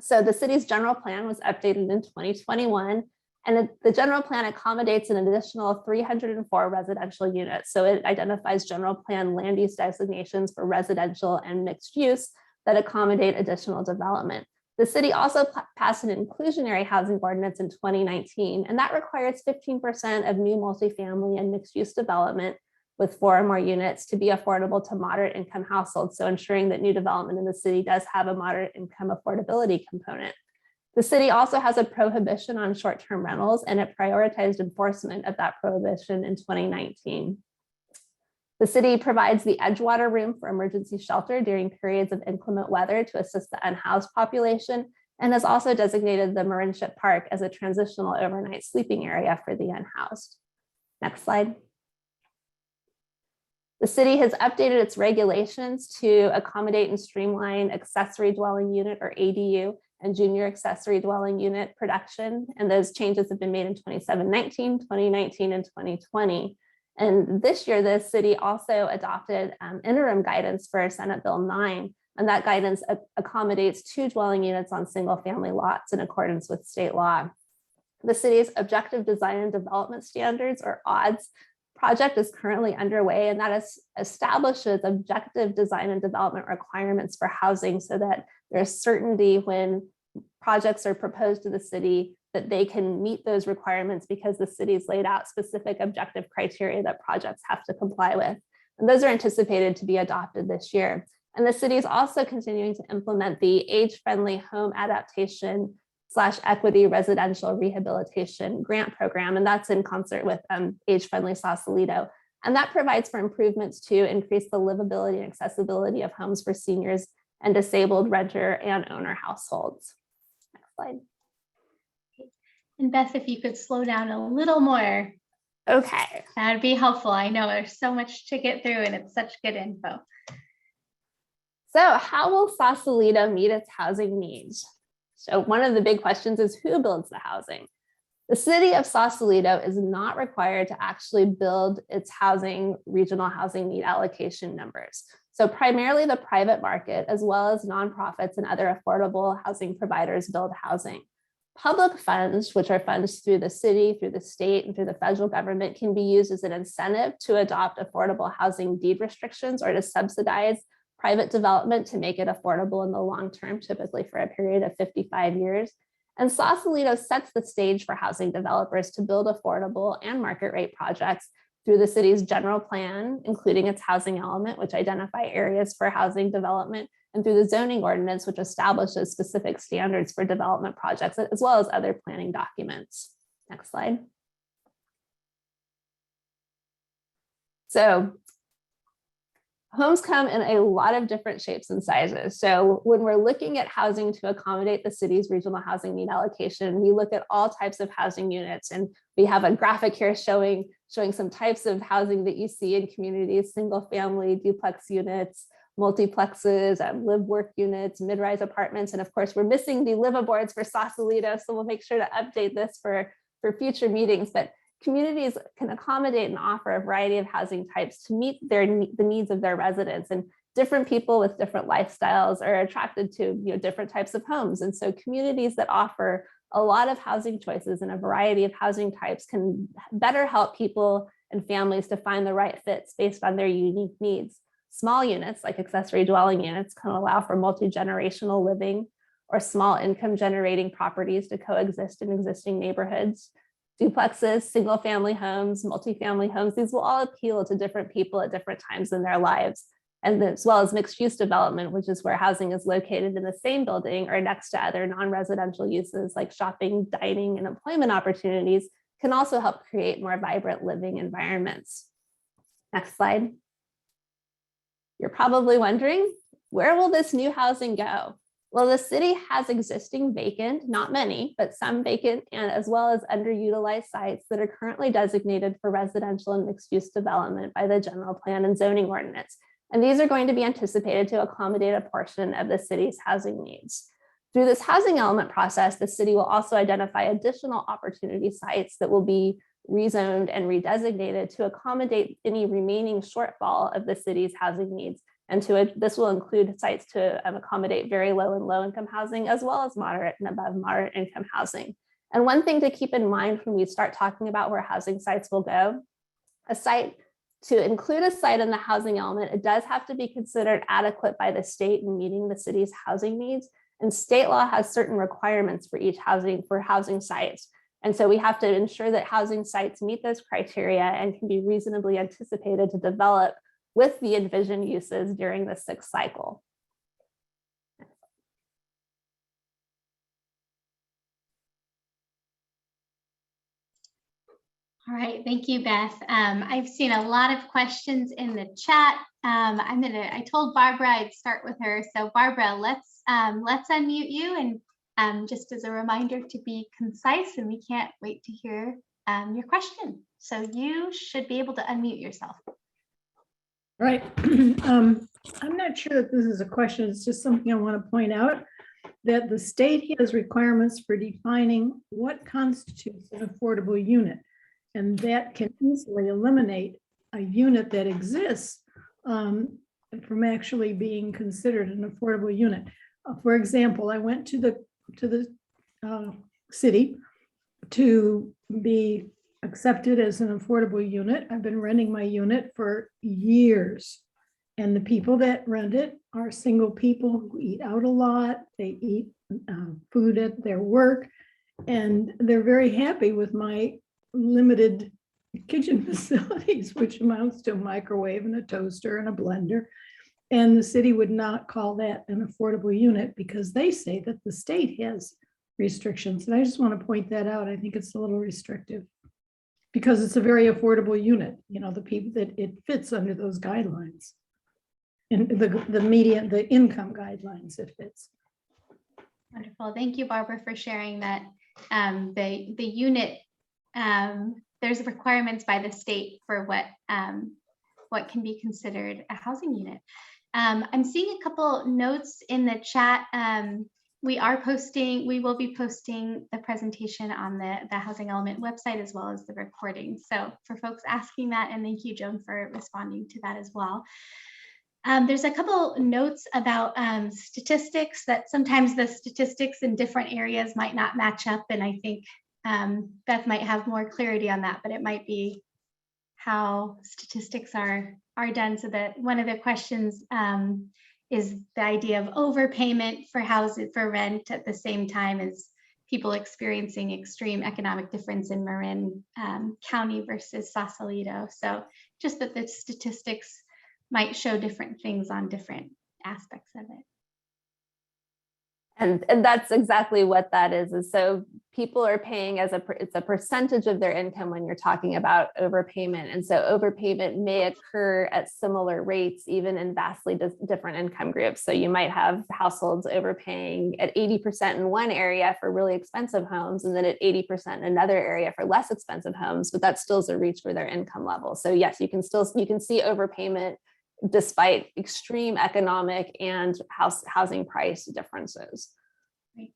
So the city's general plan was updated in 2021, and the general plan accommodates an additional 304 residential units. So it identifies general plan land use designations for residential and mixed use that accommodate additional development. The city also passed an inclusionary housing ordinance in 2019, and that requires 15% of new multifamily and mixed use development with 4 or more units to be affordable to moderate income households. So ensuring that new development in the city does have a moderate income affordability component. The city also has a prohibition on short-term rentals, and it prioritized enforcement of that prohibition in 2019. The city provides the Edgewater room for emergency shelter during periods of inclement weather to assist the unhoused population, and has also designated the Marinship Park as a transitional overnight sleeping area for the unhoused. Next slide. The city has updated its regulations to accommodate and streamline accessory dwelling unit, or ADU, and junior accessory dwelling unit production. And those changes have been made in 2019, and 2020. And this year, the city also adopted interim guidance for Senate Bill 9, and that guidance accommodates 2 dwelling units on single family lots in accordance with state law. The city's Objective Design and Development Standards, or ODDS, project is currently underway, and that establishes objective design and development requirements for housing so that there's certainty when projects are proposed to the city that they can meet those requirements, because the city's laid out specific objective criteria that projects have to comply with. And those are anticipated to be adopted this year. And the city is also continuing to implement the age-friendly home adaptation / equity residential rehabilitation grant program. And that's in concert with Age-Friendly Sausalito. And that provides for improvements to increase the livability and accessibility of homes for seniors and disabled renter and owner households. Next slide. And Beth, if you could slow down a little more. Okay. That would be helpful. I know there's so much to get through and it's such good info. So how will Sausalito meet its housing needs? So one of the big questions is, who builds the housing? The city of Sausalito is not required to actually build its regional housing need allocation numbers. So primarily the private market, as well as nonprofits and other affordable housing providers, build housing. Public funds, which are funds through the city, through the state, and through the federal government, can be used as an incentive to adopt affordable housing deed restrictions or to subsidize private development to make it affordable in the long term, typically for a period of 55 years. And Sausalito sets the stage for housing developers to build affordable and market rate projects through the city's general plan, including its housing element, which identify areas for housing development, and through the zoning ordinance, which establishes specific standards for development projects, as well as other planning documents. Next slide. So homes come in a lot of different shapes and sizes. So when we're looking at housing to accommodate the city's regional housing need allocation, we look at all types of housing units. And we have a graphic here showing some types of housing that you see in communities: single family, duplex units, multiplexes, live work units, mid-rise apartments. And of course, we're missing the liveaboards for Sausalito. So we'll make sure to update this for future meetings. But communities can accommodate and offer a variety of housing types to meet the needs of their residents, and different people with different lifestyles are attracted to different types of homes. And so communities that offer a lot of housing choices and a variety of housing types can better help people and families to find the right fits based on their unique needs. Small units, like accessory dwelling units, can allow for multi-generational living, or small income generating properties to coexist in existing neighborhoods. Duplexes, single family homes, multifamily homes, these will all appeal to different people at different times in their lives. And as well as mixed use development, which is where housing is located in the same building or next to other non-residential uses like shopping, dining, and employment opportunities, can also help create more vibrant living environments. Next slide. You're probably wondering, where will this new housing go? Well, the city has existing vacant, not many, but some vacant, and as well as underutilized sites that are currently designated for residential and mixed use development by the general plan and zoning ordinance. And these are going to be anticipated to accommodate a portion of the city's housing needs. Through this housing element process, the city will also identify additional opportunity sites that will be rezoned and redesignated to accommodate any remaining shortfall of the city's housing needs. And this will include sites to accommodate very low and low income housing, as well as moderate and above moderate income housing. And one thing to keep in mind when we start talking about where housing sites will go, to include a site in the housing element, it does have to be considered adequate by the state in meeting the city's housing needs. And state law has certain requirements for housing sites. And so we have to ensure that housing sites meet those criteria and can be reasonably anticipated to develop with the envisioned uses during the sixth cycle. All right, thank you, Beth. I've seen a lot of questions in the chat. I told Barbara I'd start with her. So Barbara, let's unmute you, and just as a reminder to be concise, and we can't wait to hear your question. So you should be able to unmute yourself. Right. I'm not sure that this is a question. It's just something I want to point out, that the state has requirements for defining what constitutes an affordable unit. And that can easily eliminate a unit that exists from actually being considered an affordable unit. For example, I went to the city to be accepted as an affordable unit. I've been renting my unit for years. And the people that rent it are single people who eat out a lot. They eat food at their work, and they're very happy with my limited kitchen facilities, which amounts to a microwave and a toaster and a blender. And the city would not call that an affordable unit because they say that the state has restrictions. And I just want to point that out. I think it's a little restrictive because it's a very affordable unit. You know, the people that it fits under those guidelines and the income guidelines it fits. Wonderful. Thank you, Barbara, for sharing that. The unit, there's requirements by the state for what can be considered a housing unit. I'm seeing a couple notes in the chat. We will be posting the presentation on the housing element website as well as the recording. So for folks asking that, and thank you, Joan, for responding to that as well. There's a couple notes about statistics, that sometimes the statistics in different areas might not match up. And I think Beth might have more clarity on that, but it might be how statistics are done. So that one of the questions is the idea of overpayment for houses for rent at the same time as people experiencing extreme economic difference in Marin County versus Sausalito. So just that the statistics might show different things on different aspects of it. And that's exactly what that is so people are paying it's a percentage of their income when you're talking about overpayment. And so overpayment may occur at similar rates, even in vastly different income groups. So you might have households overpaying at 80% in one area for really expensive homes, and then at 80% in another area for less expensive homes, but that still is a reach for their income level. So yes, you can see overpayment despite extreme economic and housing price differences. Right.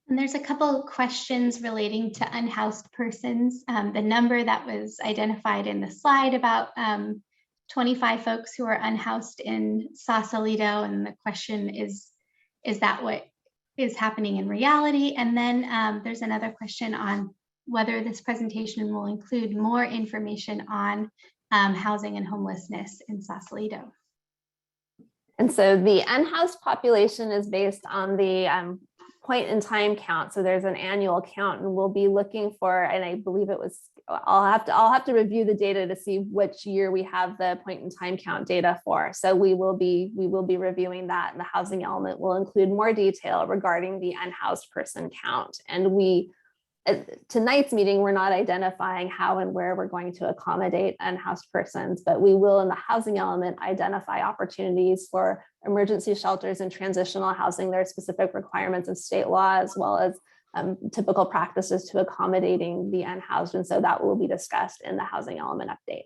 And there's a couple of questions relating to unhoused persons. The number that was identified in the slide about 25 folks who are unhoused in Sausalito, and the question is that what is happening in reality? And then there's another question on whether this presentation will include more information on housing and homelessness in Sausalito. And so the unhoused population is based on the point in time count. So there's an annual count, and we'll be looking for, and I believe it was, I'll have to review the data to see which year we have the point in time count data for. So we will be reviewing that, and the housing element will include more detail regarding the unhoused person count. And at tonight's meeting, we're not identifying how and where we're going to accommodate unhoused persons, but we will, in the housing element, identify opportunities for emergency shelters and transitional housing. There are specific requirements of state law, as well as typical practices to accommodating the unhoused. And so that will be discussed in the housing element update.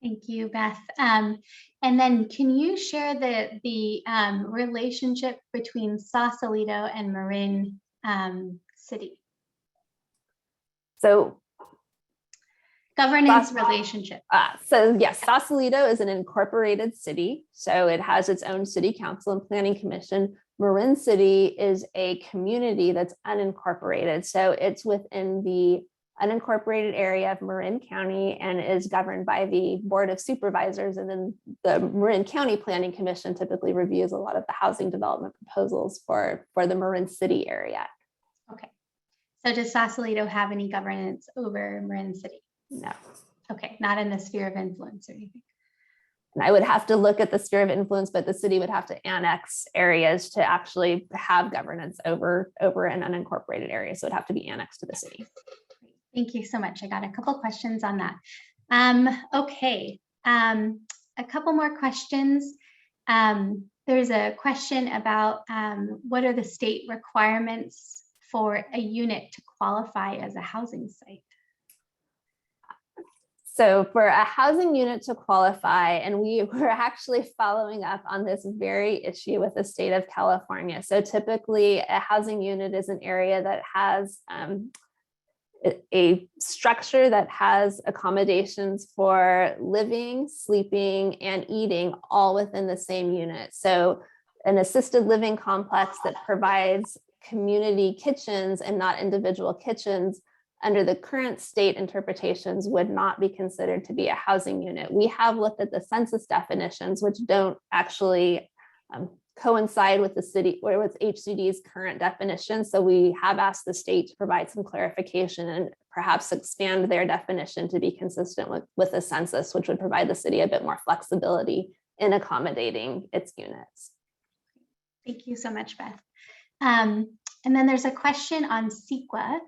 Thank you, Beth. And then can you share the relationship between Sausalito and Marin City? So governance relationship. So yes, Sausalito is an incorporated city. So it has its own city council and planning commission. Marin City is a community that's unincorporated. So it's within the unincorporated area of Marin County and is governed by the Board of Supervisors. And then the Marin County Planning Commission typically reviews a lot of the housing development proposals for the Marin City area. Okay. So does Sausalito have any governance over Marin City? No. Okay, not in the sphere of influence or anything. And I would have to look at the sphere of influence, but the city would have to annex areas to actually have governance over an unincorporated area. So it'd have to be annexed to the city. Thank you so much. I got a couple questions on that. Okay, a couple more questions. There's a question about what are the state requirements for a unit to qualify as a housing site? So for a housing unit to qualify, and we were actually following up on this very issue with the state of California. So typically a housing unit is an area that has a structure that has accommodations for living, sleeping, and eating all within the same unit. So an assisted living complex that provides community kitchens and not individual kitchens under the current state interpretations would not be considered to be a housing unit. We have looked at the census definitions, which don't actually coincide with the city or with HCD's current definition. So we have asked the state to provide some clarification and perhaps expand their definition to be consistent with the census, which would provide the city a bit more flexibility in accommodating its units. Thank you so much, Beth. And then there's a question on CEQA.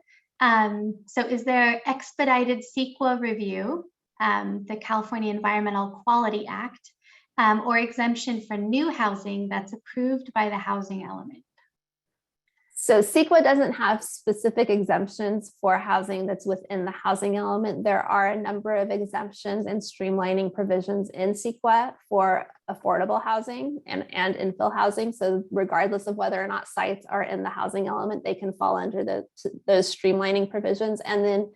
So is there expedited CEQA review, the California Environmental Quality Act, or exemption for new housing that's approved by the housing element? So CEQA doesn't have specific exemptions for housing that's within the housing element. There are a number of exemptions and streamlining provisions in CEQA for affordable housing and infill housing. So regardless of whether or not sites are in the housing element, they can fall under those streamlining provisions. And then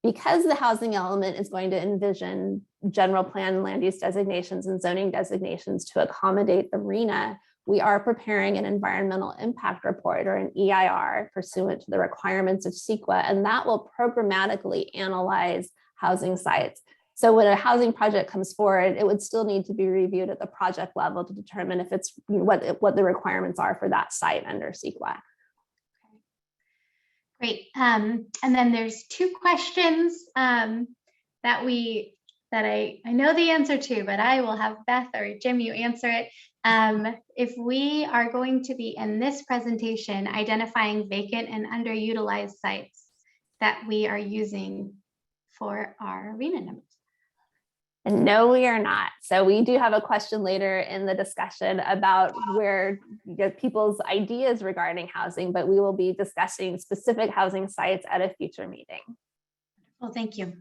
because the housing element is going to envision general plan land use designations and zoning designations to accommodate the RHNA, we are preparing an environmental impact report or an EIR pursuant to the requirements of CEQA, and that will programmatically analyze housing sites. So when a housing project comes forward, it would still need to be reviewed at the project level to determine if it's what the requirements are for that site under CEQA. Great. And then there's two questions that I know the answer to, but I will have Beth or Jim, you answer it. If we are going to be in this presentation identifying vacant and underutilized sites that we are using for our RHNA numbers. And no, we are not. So we do have a question later in the discussion about where people's ideas regarding housing, but we will be discussing specific housing sites at a future meeting. Well, thank you.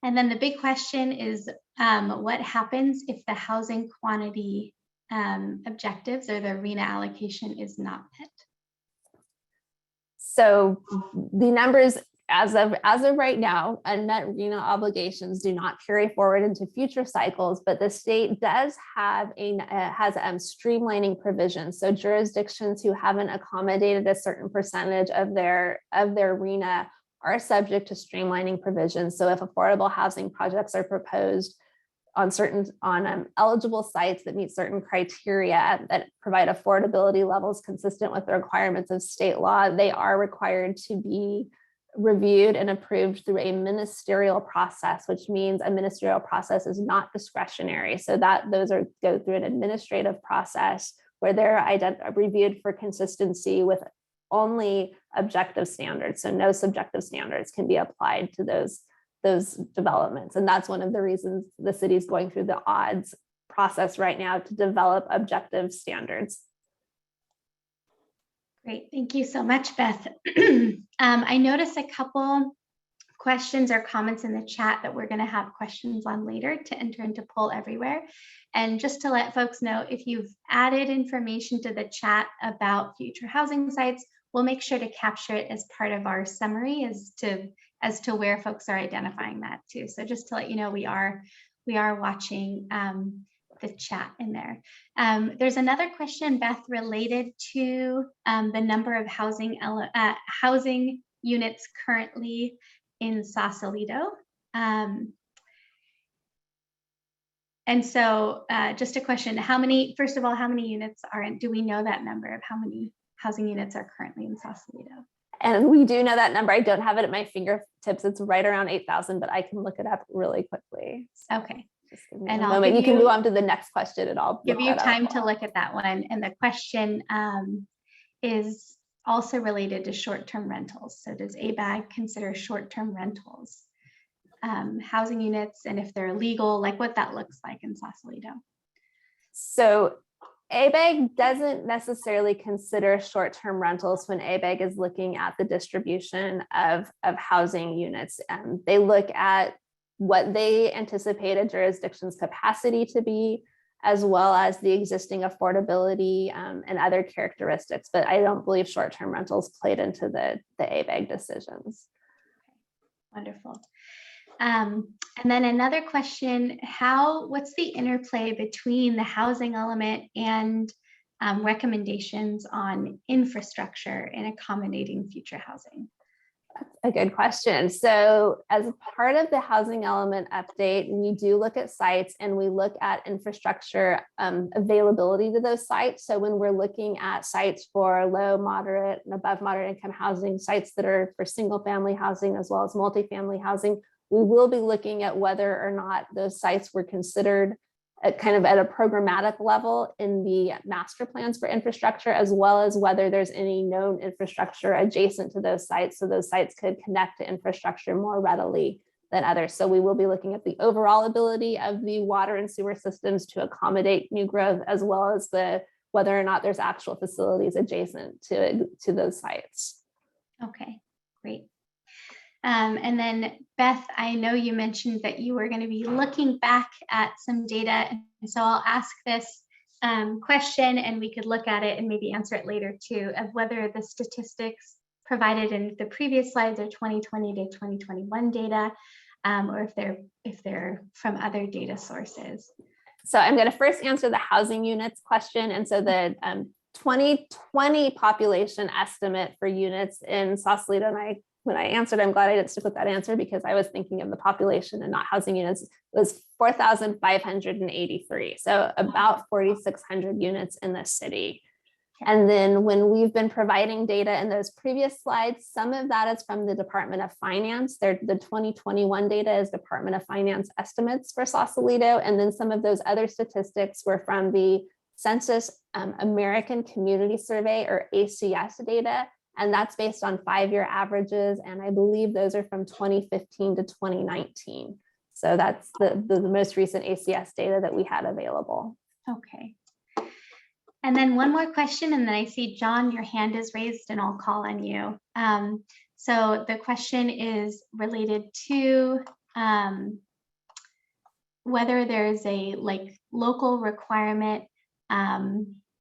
And then the big question is what happens if the housing quantity objectives or the RHNA allocation is not met? So the numbers as of right now, unmet RHNA obligations do not carry forward into future cycles, but the state does have streamlining provisions. So jurisdictions who haven't accommodated a certain percentage of their RHNA are subject to streamlining provisions. So if affordable housing projects are proposed on eligible sites that meet certain criteria that provide affordability levels consistent with the requirements of state law, they are required to be reviewed and approved through a ministerial process, which means a ministerial process is not discretionary. So those go through an administrative process where they're reviewed for consistency with only objective standards. So no subjective standards can be applied to those developments. And that's one of the reasons the city is going through the odds process right now to develop objective standards. Great, thank you so much, Beth. I noticed a couple questions or comments in the chat that we're going to have questions on later to enter into Poll Everywhere. And just to let folks know, if you've added information to the chat about future housing sites, we'll make sure to capture it as part of our summary as to where folks are identifying that too. So just to let you know, we are watching the chat in there. There's another question, Beth, related to the number of housing units currently in Sausalito. And so just a question, first of all, how many units do we know that number of how many housing units are currently in Sausalito? And we do know that number. I don't have it at my fingertips. It's right around 8,000, but I can look it up really quickly. So okay. Just give me And a I'll moment. give You can you- move on to the next question and I'll Give look you that up. time to look at that one. And the question is also related to short-term rentals. So does ABAG consider short-term rentals housing units, and if they're legal, like what that looks like in Sausalito? So ABAG doesn't necessarily consider short-term rentals when ABAG is looking at the distribution of housing units. They look at what they anticipate a jurisdiction's capacity to be, as well as the existing affordability and other characteristics. But I don't believe short-term rentals played into the ABAG decisions. Wonderful. And then another question, what's the interplay between the housing element and recommendations on infrastructure in accommodating future housing? That's a good question. So as part of the housing element update, we do look at sites and we look at infrastructure availability to those sites. So when we're looking at sites for low, moderate, and above moderate income housing, sites that are for single family housing as well as multifamily housing, we will be looking at whether or not those sites were considered at a programmatic level in the master plans for infrastructure, as well as whether there's any known infrastructure adjacent to those sites, so those sites could connect to infrastructure more readily than others. So we will be looking at the overall ability of the water and sewer systems to accommodate new growth, as well as whether or not there's actual facilities adjacent to those sites. Okay, great. And then Beth, I know you mentioned that you were going to be looking back at some data. And so I'll ask this question and we could look at it and maybe answer it later too, of whether the statistics provided in the previous slides are 2020 to 2021 data, or if they're from other data sources. So I'm going to first answer the housing units question. And so the 2020 population estimate for units in Sausalito, and when I answered, I'm glad I didn't stick with that answer because I was thinking of the population and not housing units, was 4,583. So about 4,600 units in the city. And then when we've been providing data in those previous slides, some of that is from the Department of Finance. The 2021 data is Department of Finance estimates for Sausalito. And then some of those other statistics were from the Census American Community Survey, or ACS data. And that's based on 5-year averages. And I believe those are from 2015 to 2019. So that's the most recent ACS data that we had available. Okay. And then one more question, and then I see John, your hand is raised and I'll call on you. So the question is related to whether there's a local requirement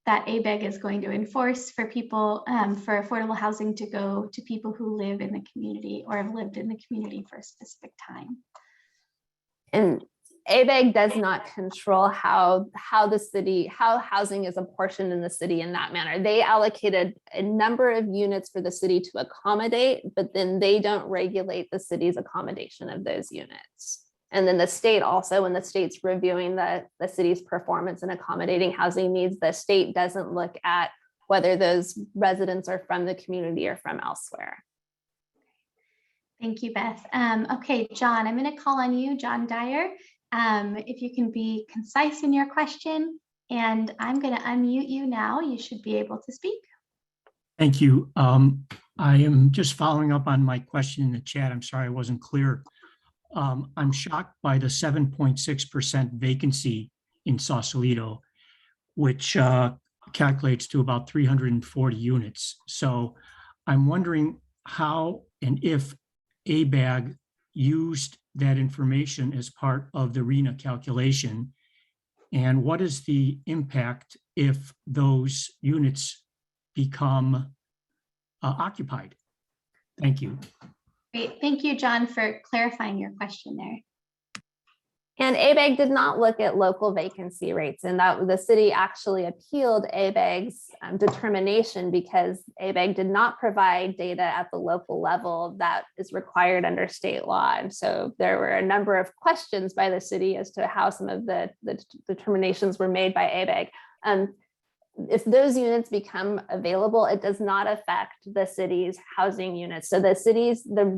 that ABAG is going to enforce for people, for affordable housing to go to people who live in the community or have lived in the community for a specific time. And ABAG does not control how housing is apportioned in the city in that manner. They allocated a number of units for the city to accommodate, but then they don't regulate the city's accommodation of those units. And then the state also, when the state's reviewing the city's performance in accommodating housing needs, the state doesn't look at whether those residents are from the community or from elsewhere. Thank you, Beth. Okay, John, I'm going to call on you, John Dyer. If you can be concise in your question, and I'm going to unmute you now. You should be able to speak. Thank you. I am just following up on my question in the chat. I'm sorry I wasn't clear. I'm shocked by the 7.6% vacancy in Sausalito, which calculates to about 340 units. So I'm wondering how and if ABAG used that information as part of the RENA calculation? And what is the impact if those units become occupied? Thank you. Great. Thank you, John, for clarifying your question there. And ABAG did not look at local vacancy rates, and that the city actually appealed ABAG's determination because ABAG did not provide data at the local level that is required under state law. And so there were a number of questions by the city as to how some of the determinations were made by ABAG. If those units become available, it does not affect the city's housing units. So the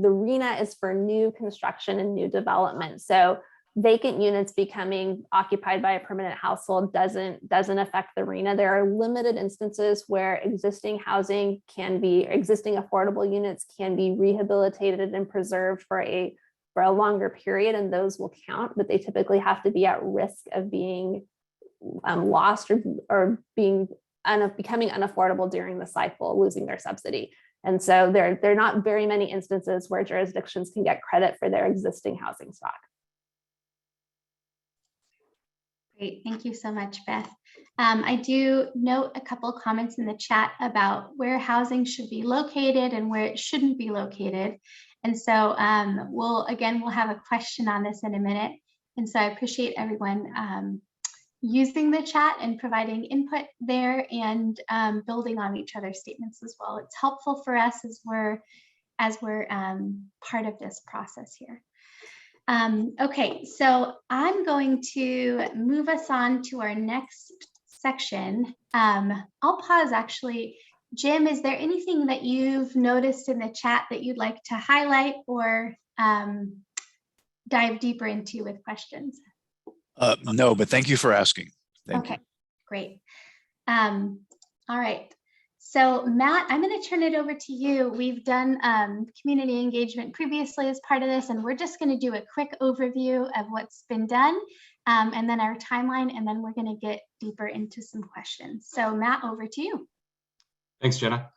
RENA is for new construction and new development. So vacant units becoming occupied by a permanent household doesn't affect the RENA. There are limited instances where existing affordable units can be rehabilitated and preserved for a longer period, and those will count, but they typically have to be at risk of being lost or becoming unaffordable during the cycle, losing their subsidy. And so there are not very many instances where jurisdictions can get credit for their existing housing stock. Great, thank you so much, Beth. I do note a couple comments in the chat about where housing should be located and where it shouldn't be located. And so we'll have a question on this in a minute. And so I appreciate everyone using the chat and providing input there and building on each other's statements as well. It's helpful for us as we're part of this process here. Okay, so I'm going to move us on to our next section. I'll pause actually. Jim, is there anything that you've noticed in the chat that you'd like to highlight or dive deeper into with questions? No, but thank you for asking. Thank you. Great. All right. So Matt, I'm going to turn it over to you. We've done community engagement previously as part of this, and we're just going to do a quick overview of what's been done and then our timeline, and then we're going to get deeper into some questions. So Matt, over to you. Thanks, Jenna.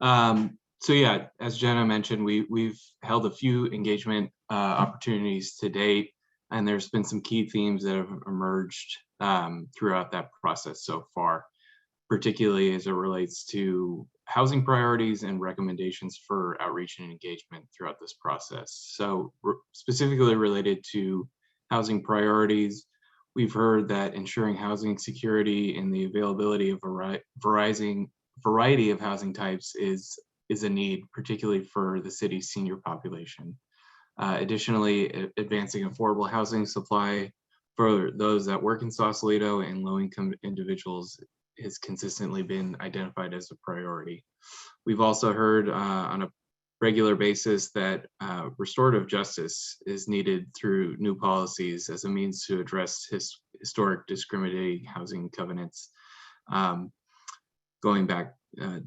So yeah, as Jenna mentioned, we've held a few engagement opportunities to date, and there's been some key themes that have emerged throughout that process so far, particularly as it relates to housing priorities and recommendations for outreach and engagement throughout this process. So specifically related to housing priorities, we've heard that ensuring housing security and the availability of a variety of housing types is a need, particularly for the city's senior population. Additionally, advancing affordable housing supply for those that work in Sausalito and low-income individuals has consistently been identified as a priority. We've also heard on a regular basis that restorative justice is needed through new policies as a means to address historic discriminating housing covenants going back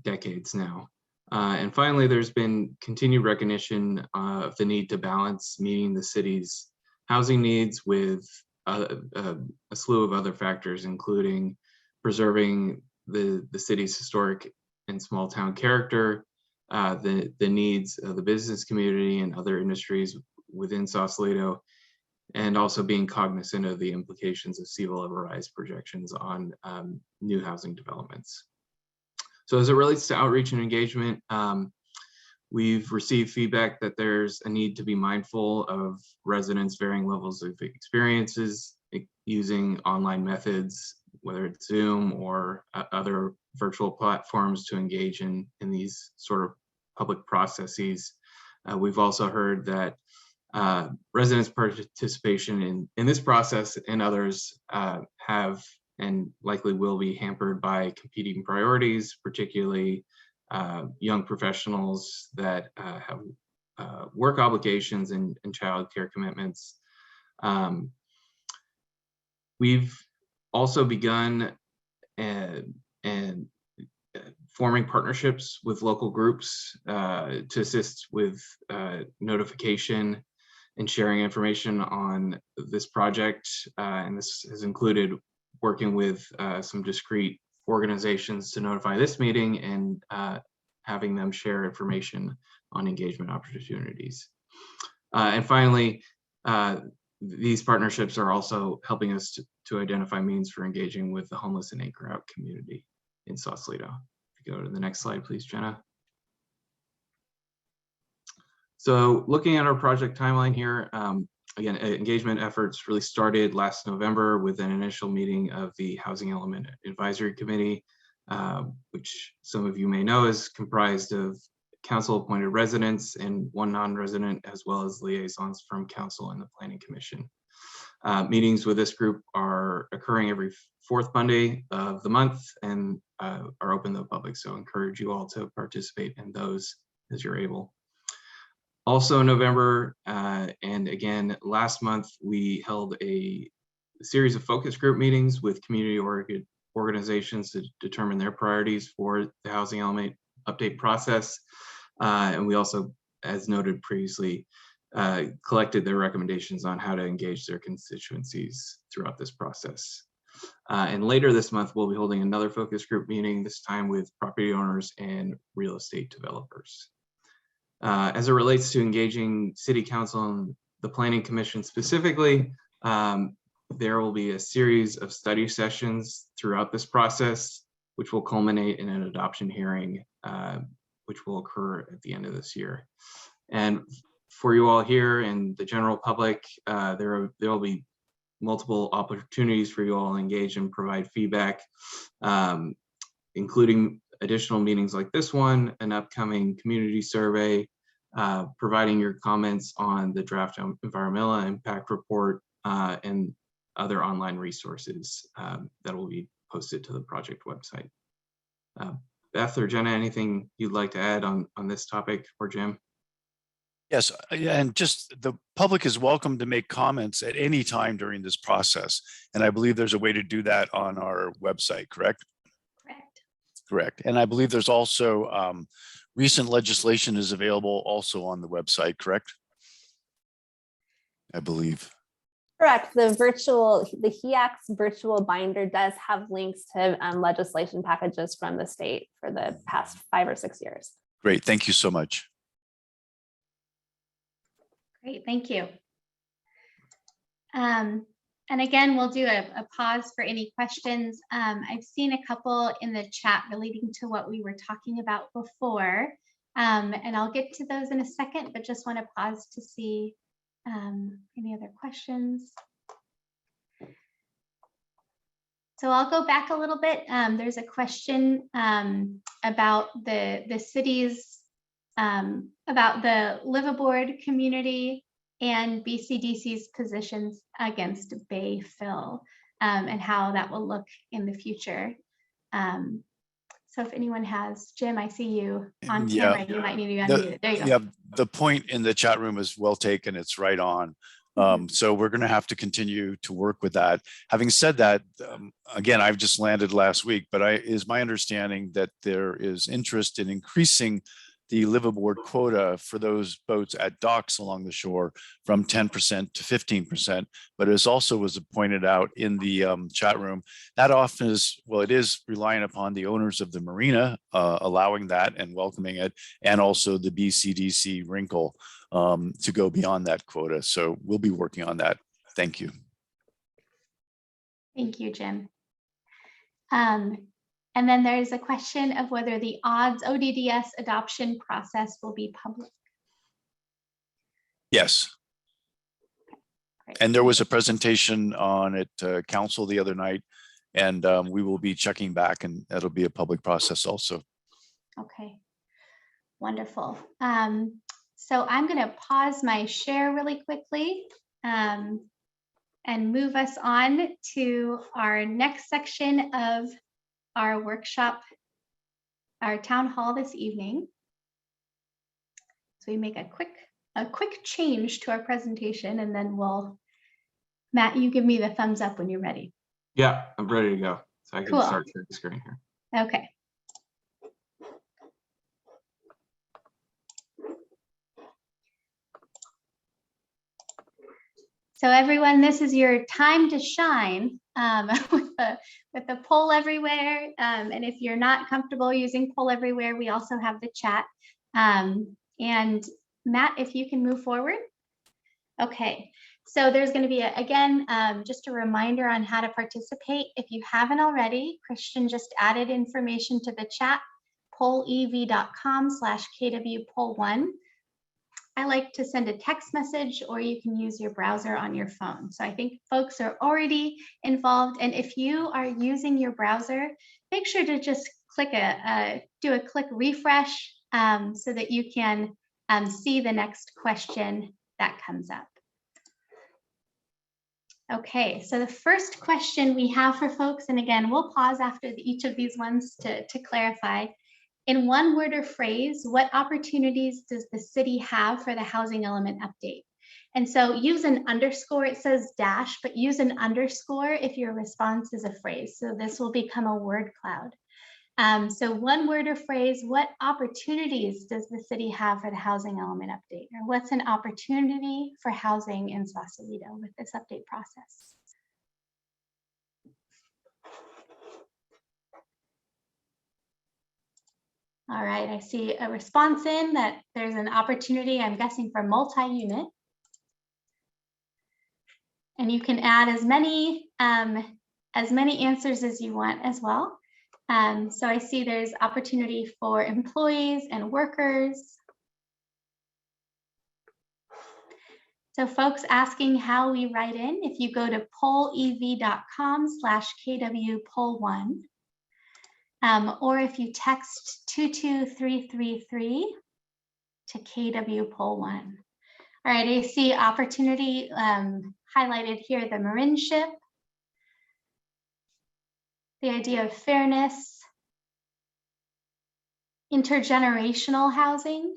decades now. And finally, there's been continued recognition of the need to balance meeting the city's housing needs with a slew of other factors, including preserving the city's historic and small town character, the needs of the business community and other industries within Sausalito, and also being cognizant of the implications of sea level rise projections on new housing developments. So as it relates to outreach and engagement, we've received feedback that there's a need to be mindful of residents' varying levels of experiences using online methods, whether it's Zoom or other virtual platforms to engage in these sort of public processes. We've also heard that residents' participation in this process and others have and likely will be hampered by competing priorities, particularly young professionals that have work obligations and childcare commitments. We've also begun forming partnerships with local groups to assist with notification and sharing information on this project. And this has included working with some discrete organizations to notify this meeting and having them share information on engagement opportunities. And finally, these partnerships are also helping us to identify means for engaging with the homeless and anchor out community in Sausalito. If you go to the next slide, please, Jenna. So looking at our project timeline here, again, engagement efforts really started last November with an initial meeting of the Housing Element Advisory Committee, which some of you may know is comprised of council-appointed residents and one non-resident, as well as liaisons from council and the Planning Commission. Meetings with this group are occurring every fourth Monday of the month and are open to the public. So I encourage you all to participate in those as you're able. Also in November, and again, last month, we held a series of focus group meetings with community organizations to determine their priorities for the housing element update process. And we also, as noted previously, collected their recommendations on how to engage their constituencies throughout this process. And later this month, we'll be holding another focus group meeting, this time with property owners and real estate developers. As it relates to engaging City Council and the Planning Commission specifically, there will be a series of study sessions throughout this process, which will culminate in an adoption hearing, which will occur at the end of this year. And for you all here and the general public, there will be multiple opportunities for you all to engage and provide feedback, including additional meetings like this one, an upcoming community survey, providing your comments on the draft environmental impact report, and other online resources that will be posted to the project website. Beth or Jenna, anything you'd like to add on this topic, or Jim? Yes, and just the public is welcome to make comments at any time during this process. And I believe there's a way to do that on our website, correct? Correct. Correct. And I believe there's also recent legislation is available also on the website, correct? I believe. Correct. The HEAC's virtual binder does have links to legislation packages from the state for the past 5 or 6 years. Great. Thank you so much. Great, thank you. And again, we'll do a pause for any questions. I've seen a couple in the chat relating to what we were talking about before, and I'll get to those in a second, but just want to pause to see any other questions. So I'll go back a little bit. There's a question about the city's about the liveaboard community and BCDC's positions against Bay Fill, and how that will look in the future. So if anyone has, Jim, I see you on camera. You might need to be unmuted. There you go. Yeah, the point in the chat room is well taken. It's right on. So we're going to have to continue to work with that. Having said that, again, I've just landed last week, but is my understanding that there is interest in increasing the liveaboard quota for those boats at docks along the shore from 10% to 15%. But as also was pointed out in the chat room, that often is, well, it is relying upon the owners of the marina allowing that and welcoming it, and also the BCDC wrinkle to go beyond that quota. So we'll be working on that. Thank you. Thank you, Jim. And then there's a question of whether the ODDS adoption process will be public. Yes. Okay, and there was a presentation on it council the other night, and we will be checking back, and that'll be a public process also. Okay, wonderful. So I'm going to pause my share really quickly and move us on to our next section of our workshop, our town hall this evening. So we make a quick change to our presentation, and then Matt, you give me the thumbs up when you're ready. Yeah, I'm ready to go. So I can Cool. start sharing the screen here. Okay. So everyone, this is your time to shine with the poll everywhere. And if you're not comfortable using poll everywhere, we also have the chat. And Matt, if you can move forward. Okay, so there's going to be, again, just a reminder on how to participate. If you haven't already, Christian just added information to the chat, pollev.com/kwpoll1. I like to send a text message, or you can use your browser on your phone. So I think folks are already involved. And if you are using your browser, make sure to just do a click refresh so that you can see the next question that comes up. Okay, so the first question we have for folks, and again, we'll pause after each of these ones to clarify. In one word or phrase, what opportunities does the city have for the housing element update? And so use an underscore, it says dash, but use an underscore if your response is a phrase. So this will become a word cloud. So one word or phrase, what opportunities does the city have for the housing element update? Or what's an opportunity for housing in Sausalito with this update process? All right, I see a response in that there's an opportunity, I'm guessing, for multi-unit. And you can add as many answers as you want as well. So I see there's opportunity for employees and workers. So folks asking how we write in, if you go to pollev.com/kwpoll1, or if you text 22333 to kwpoll1. All right, I see opportunity highlighted here, the Marin ship, the idea of fairness, intergenerational housing.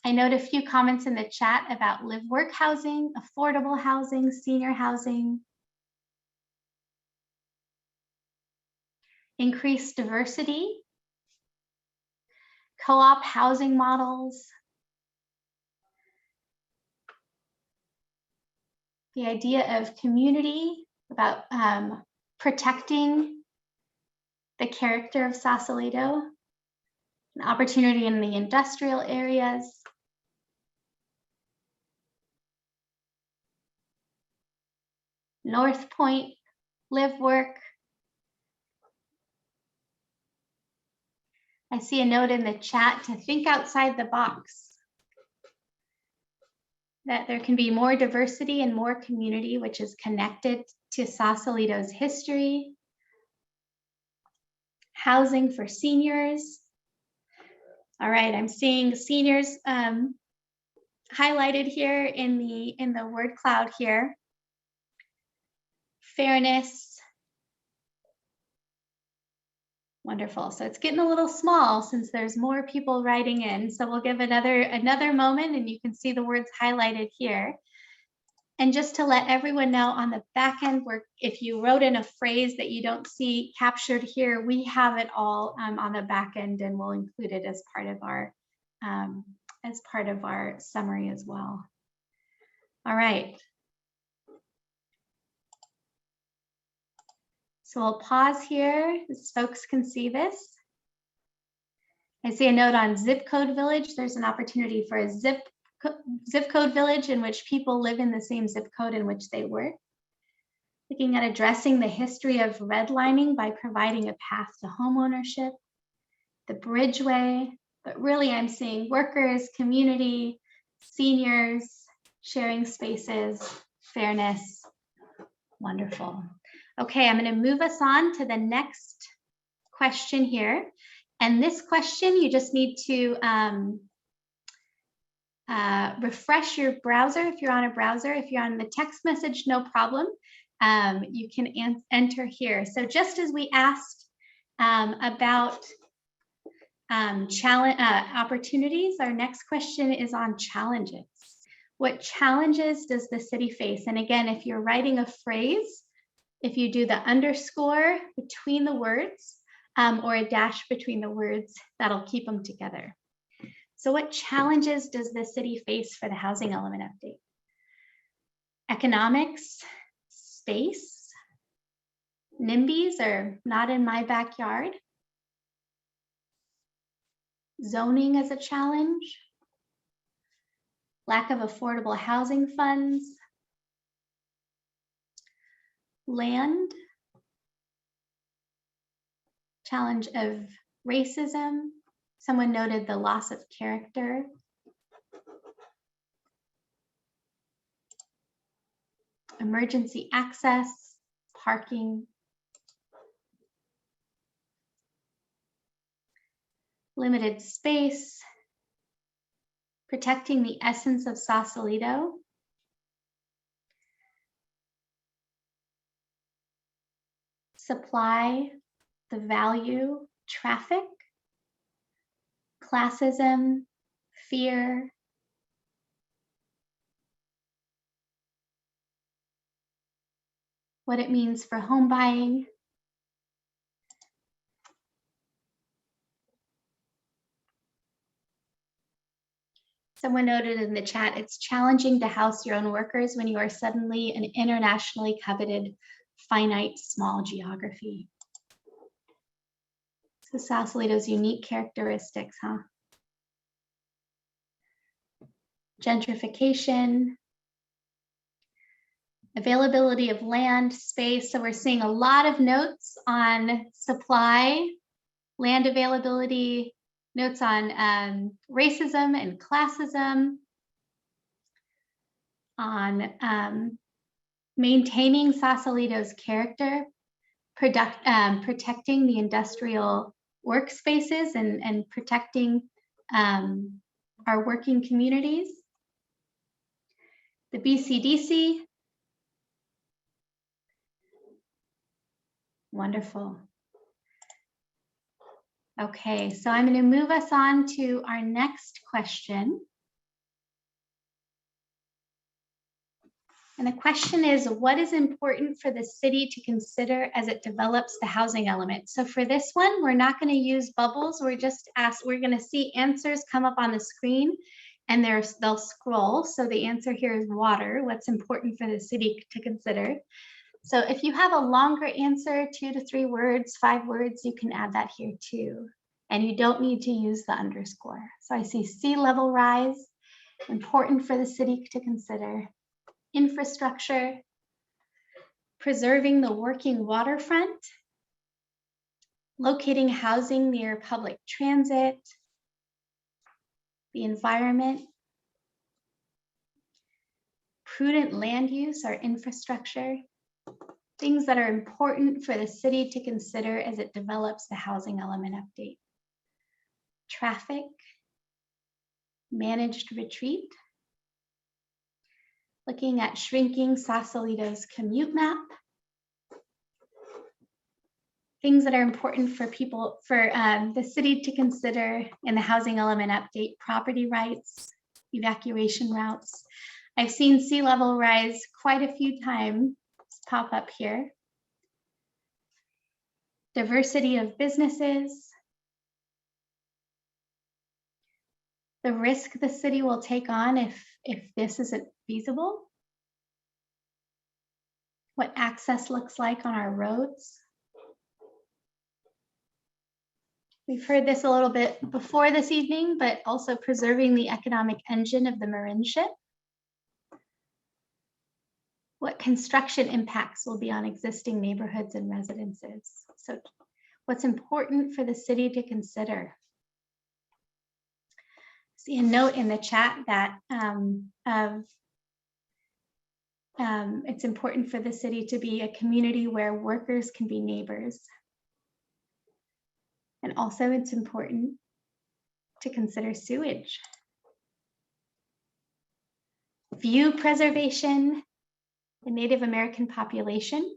I note a few comments in the chat about live-work housing, affordable housing, senior housing, increased diversity, co-op housing models, the idea of community, about protecting the character of Sausalito, an opportunity in the industrial areas, North Point, live work. I see a note in the chat to think outside the box, that there can be more diversity and more community, which is connected to Sausalito's history. Housing for seniors. All right, I'm seeing seniors highlighted here in the word cloud here. Fairness. Wonderful. So it's getting a little small since there's more people writing in. So we'll give another moment, and you can see the words highlighted here. And just to let everyone know on the back end, where if you wrote in a phrase that you don't see captured here, we have it all on the back end, and we'll include it as part of our summary as well. All right. So we'll pause here as folks can see this. I see a note on zip code village. There's an opportunity for a zip code village in which people live in the same zip code in which they work. Looking at addressing the history of redlining by providing a path to homeownership, the bridgeway, but really I'm seeing workers, community, seniors, sharing spaces, fairness. Wonderful. Okay, I'm going to move us on to the next question here. And this question, you just need to refresh your browser if you're on a browser. If you're on the text message, no problem. You can enter here. So just as we asked about opportunities, our next question is on challenges. What challenges does the city face? And again, if you're writing a phrase, if you do the underscore between the words or a dash between the words, that'll keep them together. So what challenges does the city face for the housing element update? Economics, space, NIMBYs are not in my backyard. Zoning is a challenge. lack of affordable housing funds, land, challenge of racism. Someone noted the loss of character. Emergency access, parking. Limited space. Protecting the essence of Sausalito. Supply, the value, traffic. Classism, fear. What it means for home buying. Someone noted in the chat, it's challenging to house your own workers when you are suddenly an internationally coveted, finite, small geography. So Sausalito's unique characteristics, huh? Gentrification, availability of land, space. So we're seeing a lot of notes on supply, land availability, notes on racism and classism, on maintaining Sausalito's character, protecting the industrial workspaces and protecting our working communities. The BCDC, wonderful. Okay, so I'm going to move us on to our next question. And the question is, what is important for the city to consider as it develops the housing element? So for this one, we're not going to use bubbles. We're going to see answers come up on the screen and they'll scroll. So the answer here is water. What's important for the city to consider? So if you have a longer answer, 2 to 3 words, 5 words, you can add that here too. And you don't need to use the underscore. So I see sea level rise, important for the city to consider. Infrastructure, preserving the working waterfront, locating housing near public transit, the environment, prudent land use or infrastructure, things that are important for the city to consider as it develops the housing element update. Traffic, managed retreat, looking at shrinking Sausalito's commute map, things that are important for people, for the city to consider in the housing element update: property rights, evacuation routes. I've seen sea level rise quite a few times pop up here. Diversity of businesses, the risk the city will take on if this isn't feasible, what access looks like on our roads. We've heard this a little bit before this evening, but also preserving the economic engine of the Marinship. What construction impacts will be on existing neighborhoods and residences. So what's important for the city to consider. See a note in the chat that it's important for the city to be a community where workers can be neighbors. And also it's important to consider sewage. View preservation, the Native American population.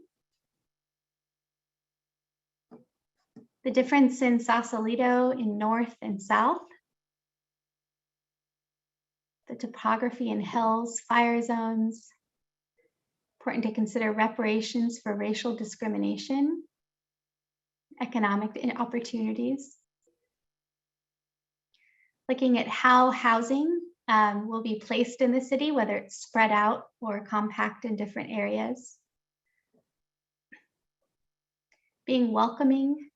The difference in Sausalito in north and south. The topography in hills, fire zones. Important to consider reparations for racial discrimination, economic opportunities. Looking at how housing will be placed in the city, whether it's spread out or compact in different areas. Being welcoming.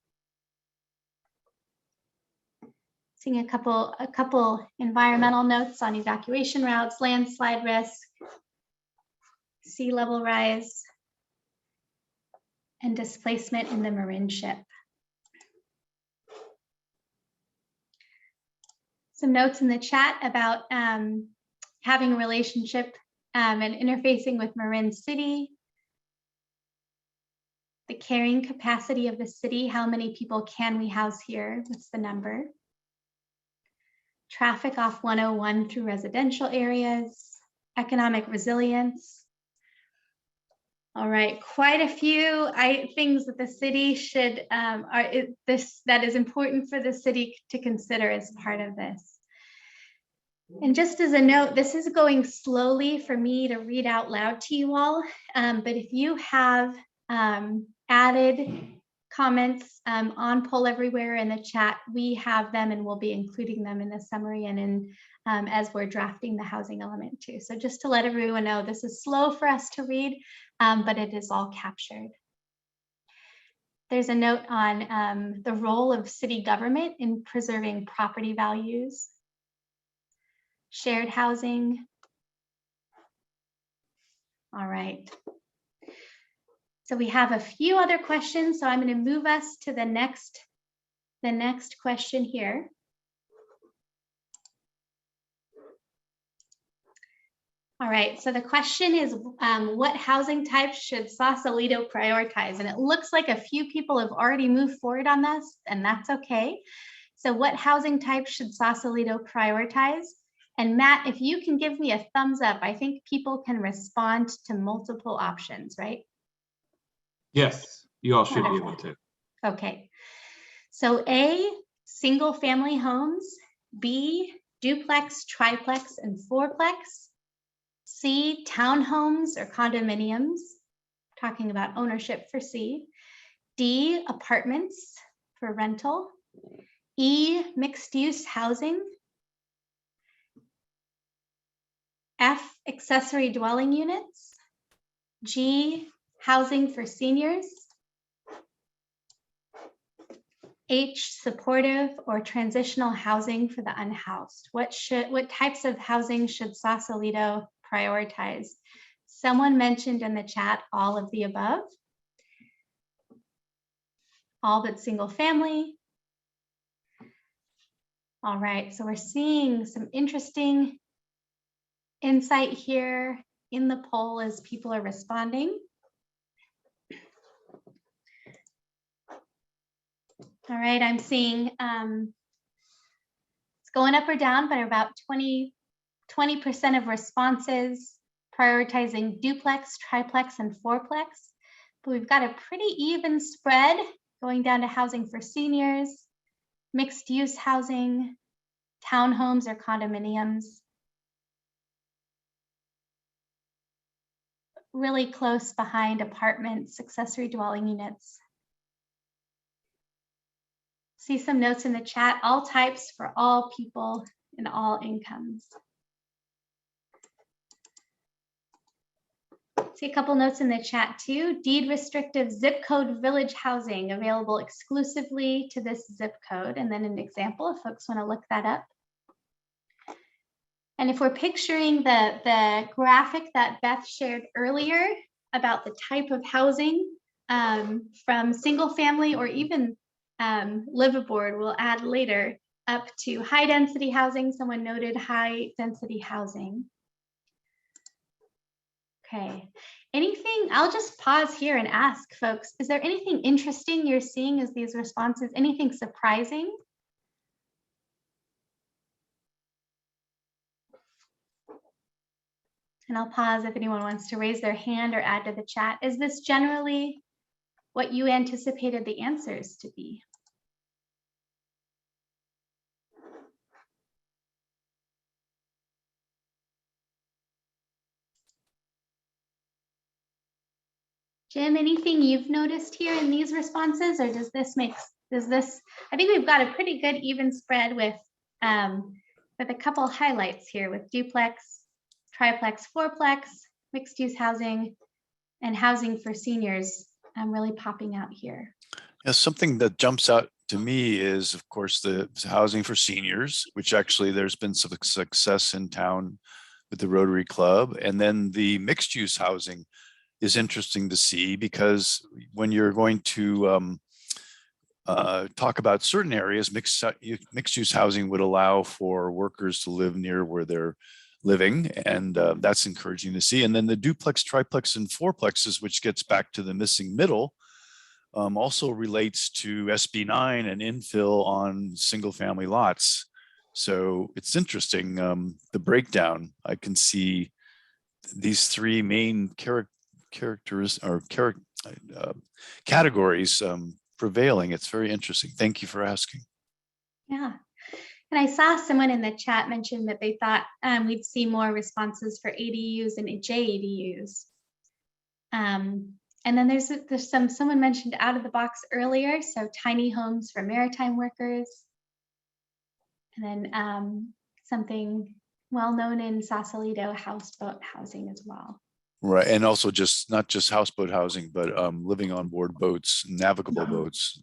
Seeing a couple environmental notes on evacuation routes, landslide risk, sea level rise, and displacement in the Marin ship. Some notes in the chat about having a relationship and interfacing with Marin City. The carrying capacity of the city, how many people can we house here? What's the number? Traffic off 101 through residential areas, economic resilience. All right, quite a few things that the city should, that is important for the city to consider as part of this. And just as a note, this is going slowly for me to read out loud to you all, but if you have added comments on Poll Everywhere in the chat, we have them and we'll be including them in the summary and in as we're drafting the housing element too. So just to let everyone know, this is slow for us to read, but it is all captured. There's a note on the role of city government in preserving property values, shared housing. All right. So we have a few other questions, so I'm going to move us to the next question here. All right, so the question is, what housing types should Sausalito prioritize? And it looks like a few people have already moved forward on this, and that's okay. So what housing types should Sausalito prioritize? And Matt, if you can give me a thumbs up, I think people can respond to multiple options, right? Yes, you all should be able to. Okay, so A, single family homes, B, duplex, triplex, and fourplex, C, townhomes or condominiums, talking about ownership for C, D, apartments for rental, E, mixed use housing, F, accessory dwelling units, G, housing for seniors, H, supportive or transitional housing for the unhoused. What types of housing should Sausalito prioritize? Someone mentioned in the chat all of the above, all but single family. All right, so we're seeing some interesting insight here in the poll as people are responding. All right, I'm seeing it's going up or down, but about 20% of responses prioritizing duplex, triplex, and fourplex. But we've got a pretty even spread going down to housing for seniors, mixed use housing, townhomes or condominiums. Really close behind apartments, accessory dwelling units. See some notes in the chat, all types for all people and all incomes. See a couple notes in the chat too. Deed restrictive zip code village housing available exclusively to this zip code. And then an example if folks want to look that up. And if we're picturing the graphic that Beth shared earlier about the type of housing from single family or even liveaboard, we'll add later, up to high density housing. Someone noted high density housing. Okay, anything, I'll just pause here and ask folks, is there anything interesting you're seeing as these responses? Anything surprising? And I'll pause if anyone wants to raise their hand or add to the chat. Is this generally what you anticipated the answers to be? Jim, anything you've noticed here in these responses, or does this, I think we've got a pretty good even spread with a couple highlights here with duplex, triplex, fourplex, mixed use housing, and housing for seniors really popping out here. Yeah, something that jumps out to me is, of course, the housing for seniors, which actually there's been some success in town with the Rotary Club. And then the mixed use housing is interesting to see, because when you're going to talk about certain areas, mixed use housing would allow for workers to live near where they're living, and that's encouraging to see. And then the duplex, triplex, and fourplexes, which gets back to the missing middle, also relates to SB 9 and infill on single family lots. So it's interesting, the breakdown. I can see these three main categories prevailing. It's very interesting. Thank you for asking. Yeah. And I saw someone in the chat mention that they thought we'd see more responses for ADUs and JADUs. And then there's someone mentioned out of the box earlier, so tiny homes for maritime workers. And then something well known in Sausalito, houseboat housing as well. Right, and also just not just houseboat housing, but living on board boats, navigable boats.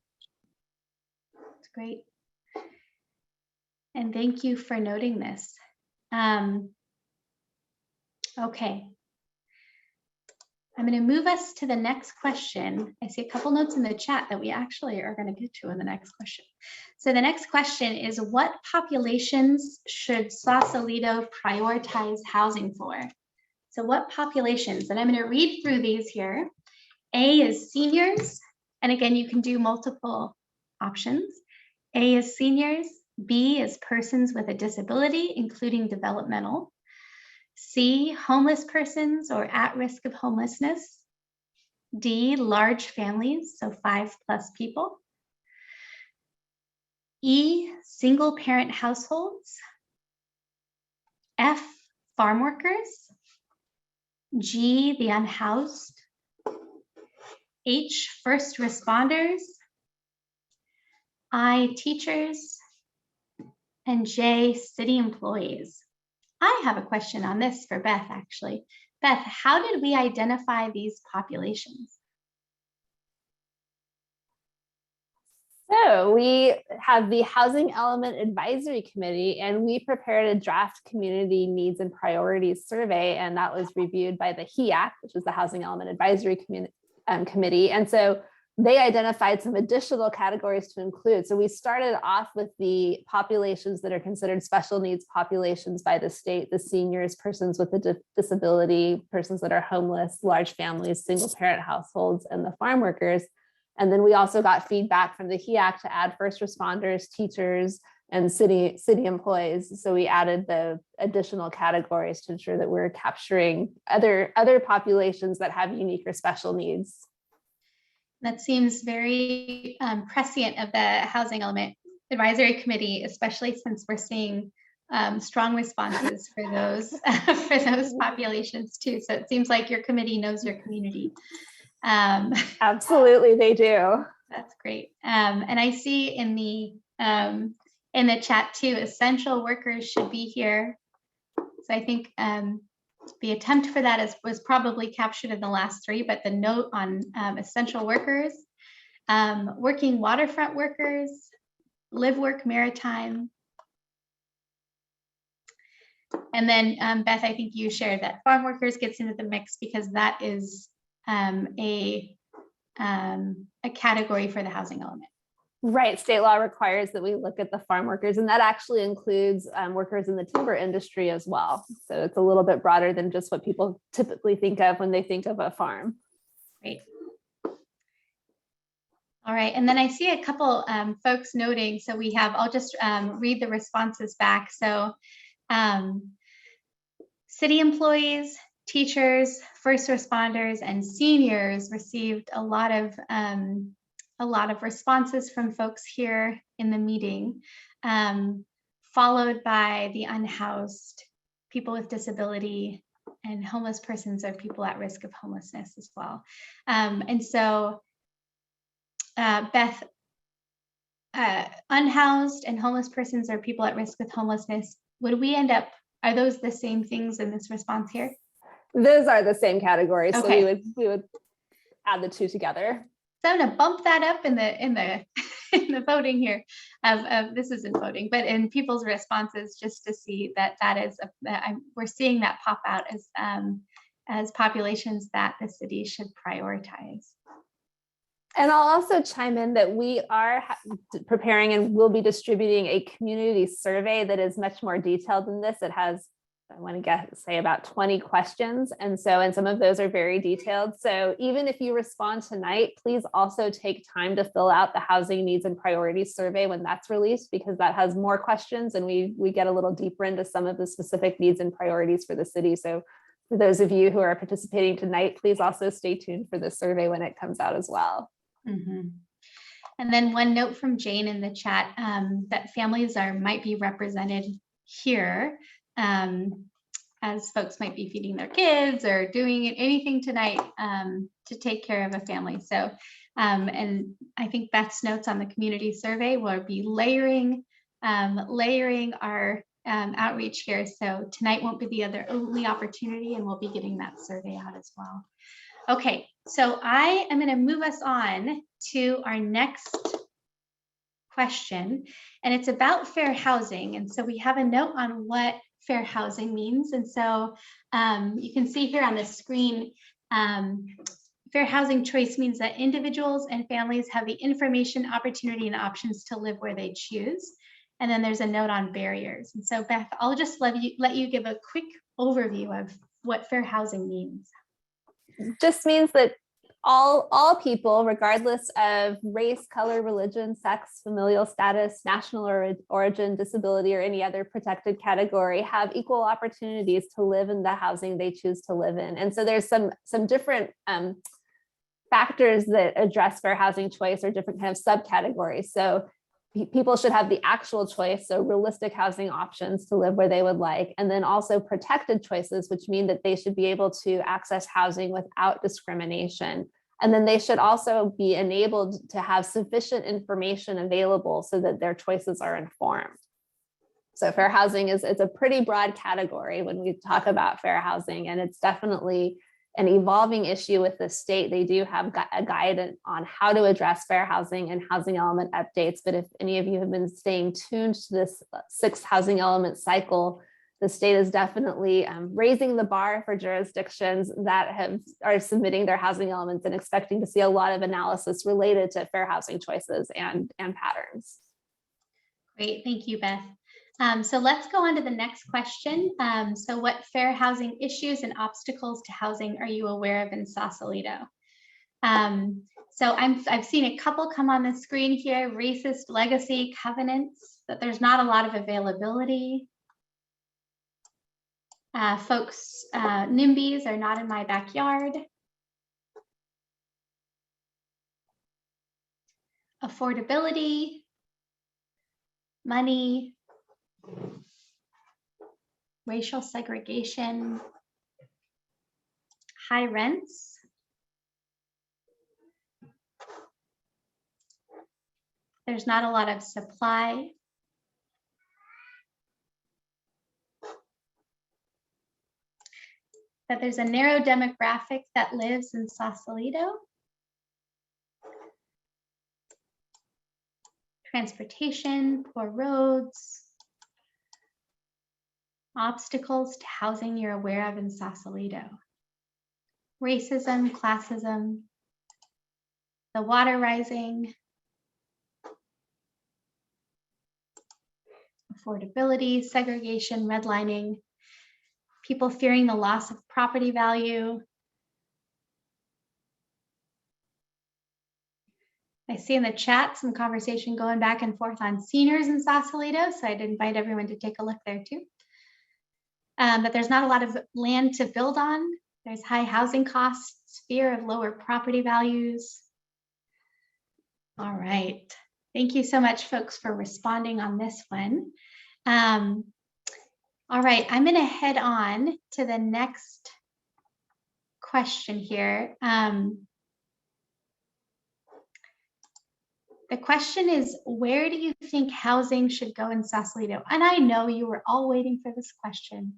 That's great. And thank you for noting this. Okay. I'm going to move us to the next question. I see a couple notes in the chat that we actually are going to get to in the next question. So the next question is, what populations should Sausalito prioritize housing for? So what populations? And I'm going to read through these here. A is seniors. And again, you can do multiple options. A is seniors. B is persons with a disability, including developmental. C, homeless persons or at risk of homelessness. D, large families, so 5+ people. E, single parent households. F, farm workers. G, the unhoused. H, first responders. I, teachers. And J, city employees. I have a question on this for Beth, actually. Beth, how did we identify these populations? So we have the Housing Element Advisory Committee, and we prepared a draft community needs and priorities survey, and that was reviewed by the HEAC, which is the Housing Element Advisory Committee. And so they identified some additional categories to include. So we started off with the populations that are considered special needs populations by the state: the seniors, persons with a disability, persons that are homeless, large families, single parent households, and the farm workers. And then we also got feedback from the HEAC to add first responders, teachers, and city employees. So we added the additional categories to ensure that we're capturing other populations that have unique or special needs. That seems very prescient of the Housing Element Advisory Committee, especially since we're seeing strong responses for those populations too. So it seems like your committee knows your community. Absolutely, they do. That's great. And I see in the chat too, essential workers should be here. So I think the attempt for that was probably captured in the last three, but the note on essential workers, working waterfront workers, live work maritime. And then Beth, I think you shared that farm workers gets into the mix because that is a category for the housing element. Right, state law requires that we look at the farm workers, and that actually includes workers in the timber industry as well. So it's a little bit broader than just what people typically think of when they think of a farm. Great. All right, and then I see a couple folks noting, so we have, I'll just read the responses back. So city employees, teachers, first responders, and seniors received a lot of responses from folks here in the meeting, followed by the unhoused, people with disability, and homeless persons or people at risk of homelessness as well. And so Beth, unhoused and homeless persons or people at risk of homelessness, are those the same things in this response here? Those are the same categories. Okay. So we would add the two together. So I'm gonna bump that up in the in the voting here of this isn't voting, but in people's responses, just to see that we're seeing that pop out as populations that the city should prioritize. And I'll also chime in that we are preparing and will be distributing a community survey that is much more detailed than this. It has, I want to say about 20 questions. And some of those are very detailed. So even if you respond tonight, please also take time to fill out the housing needs and priorities survey when that's released, because that has more questions and we get a little deeper into some of the specific needs and priorities for the city. So for those of you who are participating tonight, please also stay tuned for the survey when it comes out as well. Mm-hmm. And then one note from Jane in the chat that families might be represented here as folks might be feeding their kids or doing anything tonight to take care of a family. So, and I think Beth's notes on the community survey will be layering our outreach here. So tonight won't be the only opportunity, and we'll be getting that survey out as well. Okay, so I am going to move us on to our next question, and it's about fair housing. And so we have a note on what fair housing means. And so you can see here on the screen, fair housing choice means that individuals and families have the information, opportunity, and options to live where they choose. And then there's a note on barriers. And so Beth, I'll just let you give a quick overview of what fair housing means. Just means that all people, regardless of race, color, religion, sex, familial status, national origin, disability, or any other protected category, have equal opportunities to live in the housing they choose to live in. And so there's some different factors that address fair housing choice, or different kind of subcategories. So people should have the actual choice, so realistic housing options to live where they would like, and then also protected choices, which mean that they should be able to access housing without discrimination. And then they should also be enabled to have sufficient information available so that their choices are informed. So fair housing is a pretty broad category when we talk about fair housing, and it's definitely an evolving issue with the state. They do have a guidance on how to address fair housing and housing element updates. But if any of you have been staying tuned to this 6th housing element cycle, the state is definitely raising the bar for jurisdictions that are submitting their housing elements and expecting to see a lot of analysis related to fair housing choices and patterns. Great, thank you, Beth. So let's go on to the next question. So what fair housing issues and obstacles to housing are you aware of in Sausalito? So I've seen a couple come on the screen here: racist legacy covenants, that there's not a lot of availability. Folks, NIMBYs are not in my backyard. Affordability, money, racial segregation, high rents, there's not a lot of supply, that there's a narrow demographic that lives in Sausalito, transportation, poor roads, obstacles to housing you're aware of in Sausalito, racism, classism, the water rising, affordability, segregation, redlining, people fearing the loss of property value. I see in the chat some conversation going back and forth on seniors in Sausalito, so I'd invite everyone to take a look there too. But there's not a lot of land to build on. There's high housing costs, fear of lower property values. All right, thank you so much, folks, for responding on this one. All right, I'm gonna head on to the next question here. The question is, where do you think housing should go in Sausalito? And I know you were all waiting for this question.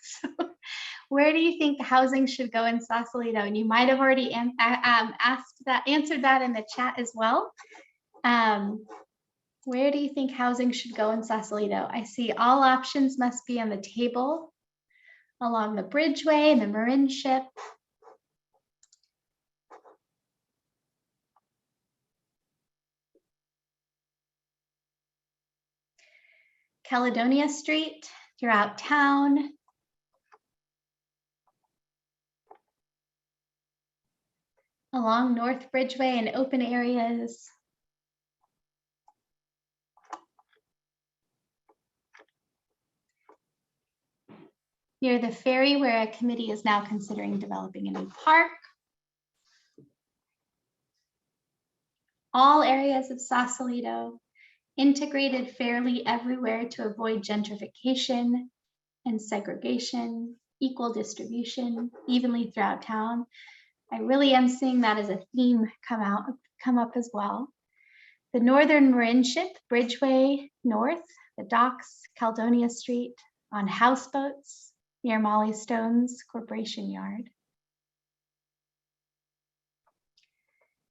So, where do you think housing should go in Sausalito? And you might have already answered that in the chat as well. Where do you think housing should go in Sausalito? I see all options must be on the table along the Bridgeway and the Marin Ship. Caledonia Street throughout town. Along North Bridgeway and open areas. Near the ferry where a committee is now considering developing a new park. All areas of Sausalito, integrated fairly everywhere to avoid gentrification and segregation, equal distribution, evenly throughout town. I really am seeing that as a theme come up as well. The Northern Marin Ship, Bridgeway North, the docks, Caledonia Street, on houseboats near Molly Stone's Corporation Yard.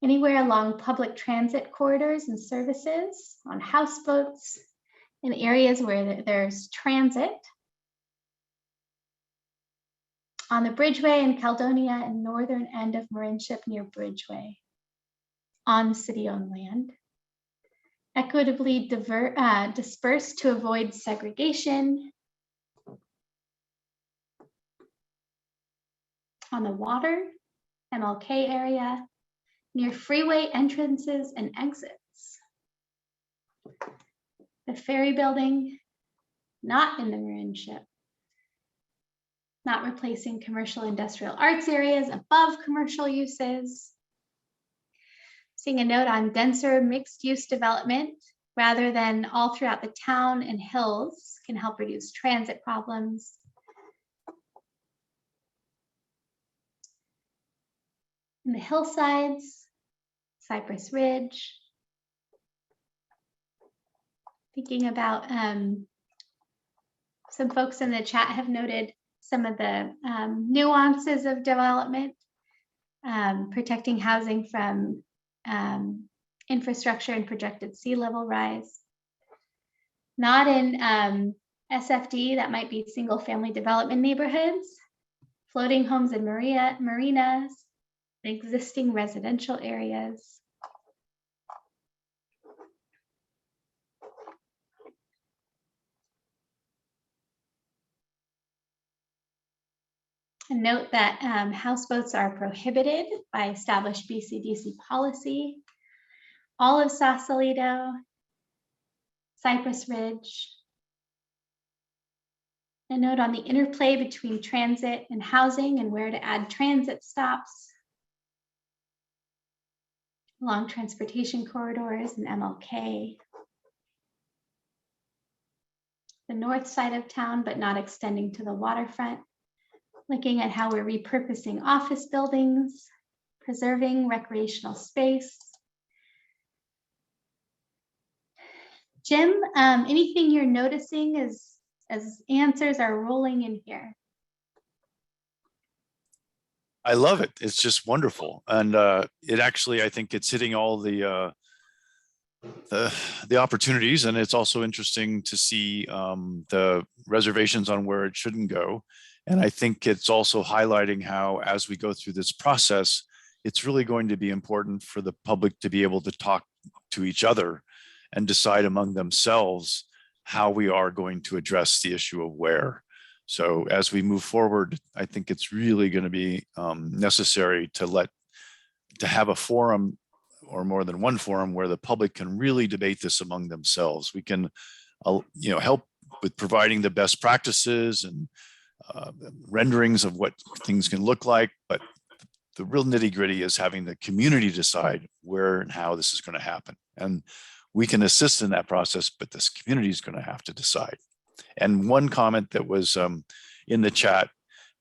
Anywhere along public transit corridors and services, on houseboats, in areas where there's transit, on the Bridgeway in Caledonia and northern end of Marin Ship near Bridgeway, on city-owned land, equitably dispersed to avoid segregation, on the water, MLK area, near freeway entrances and exits. The ferry building, not in the Marin Ship. Not replacing commercial industrial arts areas above commercial uses. Seeing a note on denser mixed use development rather than all throughout the town and hills can help reduce transit problems. In the hillsides, Cypress Ridge. Thinking about some folks in the chat have noted some of the nuances of development, protecting housing from infrastructure and projected sea level rise. Not in SFD, that might be single family development neighborhoods, floating homes and marinas, existing residential areas. And note that houseboats are prohibited by established BCDC policy. All of Sausalito, Cypress Ridge. A note on the interplay between transit and housing and where to add transit stops along transportation corridors and MLK. The north side of town, but not extending to the waterfront. Looking at how we're repurposing office buildings, preserving recreational space. Jim, anything you're noticing as answers are rolling in here? I love it. It's just wonderful. And it actually, I think it's hitting all the opportunities. And it's also interesting to see the reservations on where it shouldn't go. And I think it's also highlighting how, as we go through this process, it's really going to be important for the public to be able to talk to each other and decide among themselves how we are going to address the issue of where. So as we move forward, I think it's really going to be necessary to have a forum or more than one forum where the public can really debate this among themselves. We can help with providing the best practices and renderings of what things can look like, but the real nitty-gritty is having the community decide where and how this is going to happen. And we can assist in that process, but this community is going to have to decide. And one comment that was in the chat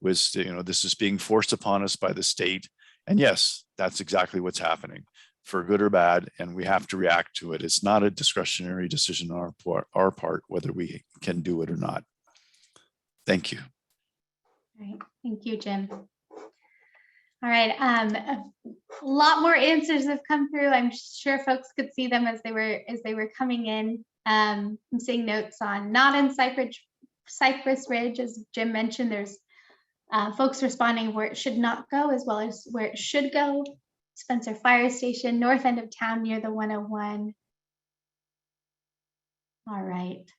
was, this is being forced upon us by the state. And yes, that's exactly what's happening, for good or bad, and we have to react to it. It's not a discretionary decision on our part whether we can do it or not. Thank you. All right, thank you, Jim. All right. A lot more answers have come through. I'm sure folks could see them as they were coming in. I'm seeing notes on not in Cypress Ridge, as Jim mentioned. There's folks responding where it should not go, as well as where it should go. Spencer Fire Station, north end of town near the 101. All right.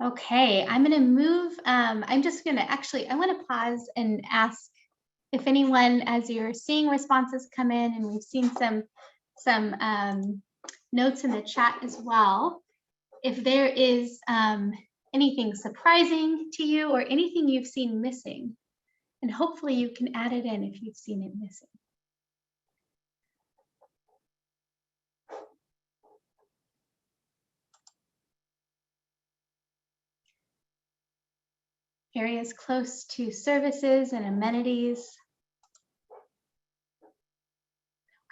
Okay, I'm going to move. I'm just going to I want to pause and ask if anyone, as you're seeing responses come in, and we've seen some notes in the chat as well, if there is anything surprising to you or anything you've seen missing, and hopefully you can add it in if you've seen it missing. Areas close to services and amenities.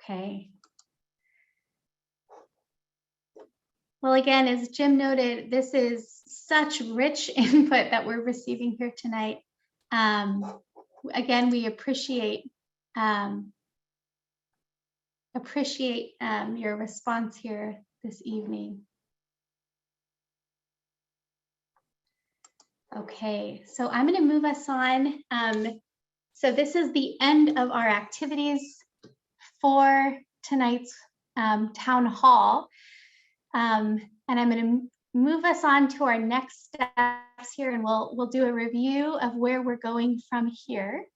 Okay. Well, again, as Jim noted, this is such rich input that we're receiving here tonight. Again, we appreciate your response here this evening. Okay, so I'm going to move us on. So this is the end of our activities for tonight's town hall. And I'm going to move us on to our next steps here, and we'll do a review of where we're going from here.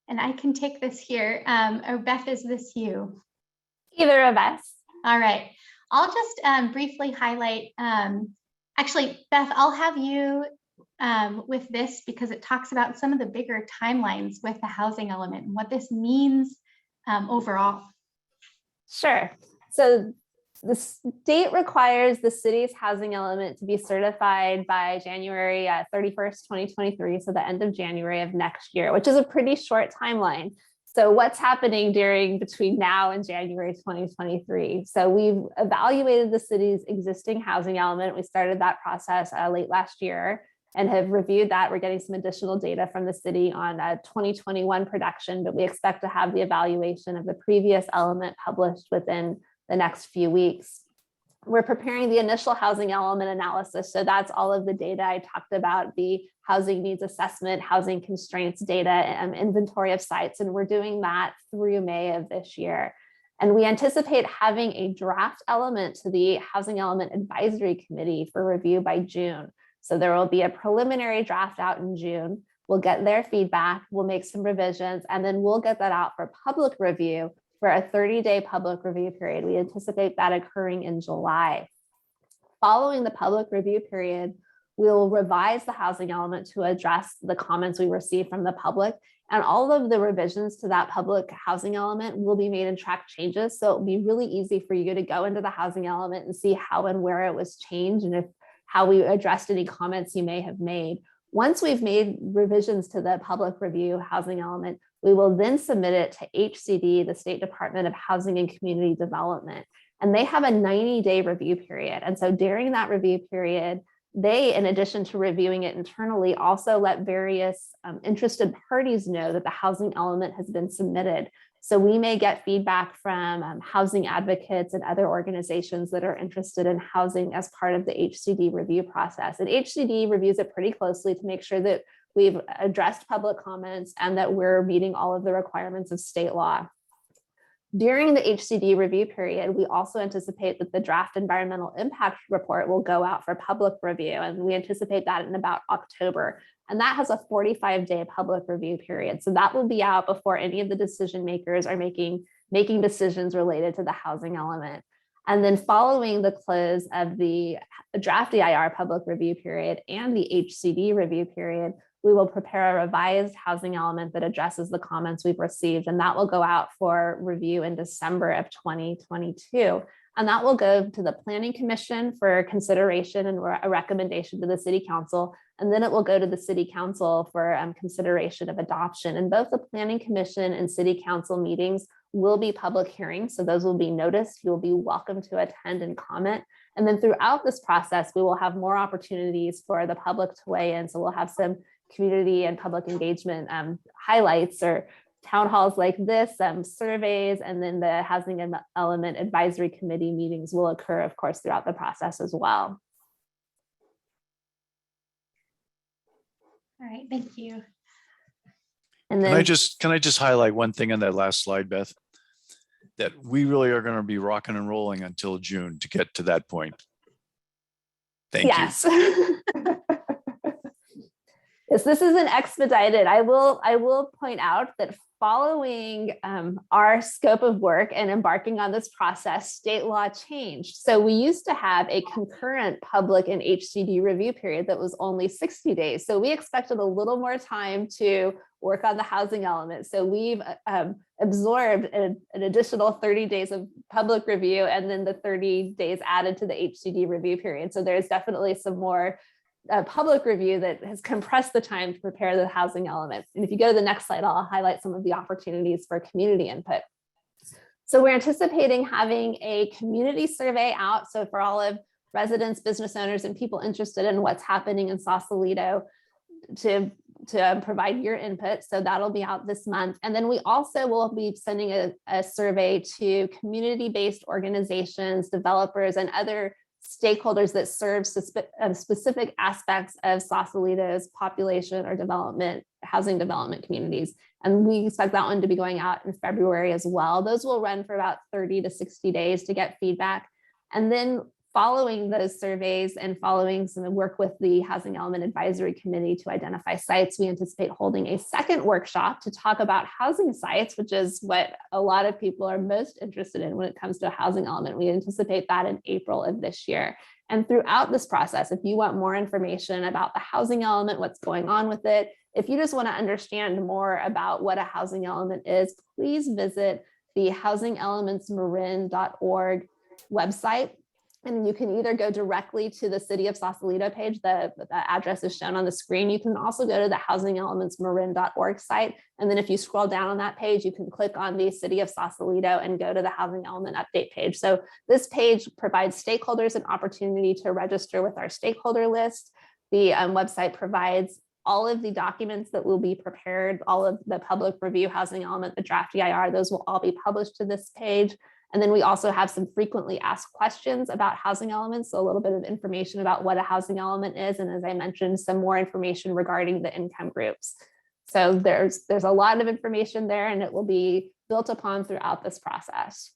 And I can take this here. Or Beth, is this you? Either of us. All right. I'll just briefly highlight, actually, Beth, I'll have you with this because it talks about some of the bigger timelines with the housing element and what this means overall. Sure. So the state requires the city's housing element to be certified by January 31st, 2023, so the end of January of next year, which is a pretty short timeline. So what's happening between now and January 2023? So we've evaluated the city's existing housing element. We started that process late last year and have reviewed that. We're getting some additional data from the city on 2021 production, but we expect to have the evaluation of the previous element published within the next few weeks. We're preparing the initial housing element analysis. So that's all of the data I talked about, the housing needs assessment, housing constraints data, inventory of sites. And we're doing that through May of this year. And we anticipate having a draft element to the Housing Element Advisory Committee for review by June. So there will be a preliminary draft out in June. We'll get their feedback, we'll make some revisions, and then we'll get that out for public review for a 30-day public review period. We anticipate that occurring in July. Following the public review period, we'll revise the housing element to address the comments we receive from the public, and all of the revisions to that public housing element will be made in track changes. So it'll be really easy for you to go into the housing element and see how and where it was changed and how we addressed any comments you may have made. Once we've made revisions to the public review housing element, we will then submit it to HCD, the State Department of Housing and Community Development, and they have a 90-day review period. And so during that review period, they, in addition to reviewing it internally, also let various interested parties know that the housing element has been submitted. So we may get feedback from housing advocates and other organizations that are interested in housing as part of the HCD review process. And HCD reviews it pretty closely to make sure that we've addressed public comments and that we're meeting all of the requirements of state law. During the HCD review period, we also anticipate that the draft environmental impact report will go out for public review, and we anticipate that in about October. And that has a 45-day public review period. So that will be out before any of the decision makers are making decisions related to the housing element. And then following the close of the draft EIR public review period and the HCD review period, we will prepare a revised housing element that addresses the comments we've received, and that will go out for review in December of 2022. And that will go to the Planning Commission for consideration and a recommendation to the City Council. And then it will go to the City Council for consideration of adoption. And both the Planning Commission and City Council meetings will be public hearings. So those will be noticed. You'll be welcome to attend and comment. And then throughout this process, we will have more opportunities for the public to weigh in. So we'll have some community and public engagement highlights or town halls like this, surveys, and then the Housing Element Advisory Committee meetings will occur, of course, throughout the process as well. All right, thank you. And then Can I just highlight one thing on that last slide, Beth? That we really are going to be rocking and rolling until June to get to that point. Thank you. yes. Yes, this is an expedited. I will point out that following our scope of work and embarking on this process, state law changed. So we used to have a concurrent public and HCD review period that was only 60 days. So we expected a little more time to work on the housing element. So we've absorbed an additional 30 days of public review and then the 30 days added to the HCD review period. So there's definitely some more public review that has compressed the time to prepare the housing element. And if you go to the next slide, I'll highlight some of the opportunities for community input. So we're anticipating having a community survey out. So for all of residents, business owners, and people interested in what's happening in Sausalito to provide your input. So that'll be out this month. And then we also will be sending a survey to community-based organizations, developers, and other stakeholders that serve specific aspects of Sausalito's population or development, housing development communities. And we expect that one to be going out in February as well. Those will run for about 30 to 60 days to get feedback. And then following those surveys and following some work with the Housing Element Advisory Committee to identify sites, we anticipate holding a second workshop to talk about housing sites, which is what a lot of people are most interested in when it comes to a housing element. We anticipate that in April of this year. And throughout this process, if you want more information about the housing element, what's going on with it, if you just want to understand more about what a housing element is, please visit the housingelementsmarin.org website. And you can either go directly to the City of Sausalito page, the address is shown on the screen. You can also go to the housingelementsmarin.org site. And then if you scroll down on that page, you can click on the City of Sausalito and go to the Housing Element Update page. So this page provides stakeholders an opportunity to register with our stakeholder list. The website provides all of the documents that will be prepared, all of the public review, housing element, the draft EIR, those will all be published to this page. And then we also have some frequently asked questions about housing elements, so a little bit of information about what a housing element is. And as I mentioned, some more information regarding the income groups. So there's a lot of information there, and it will be built upon throughout this process.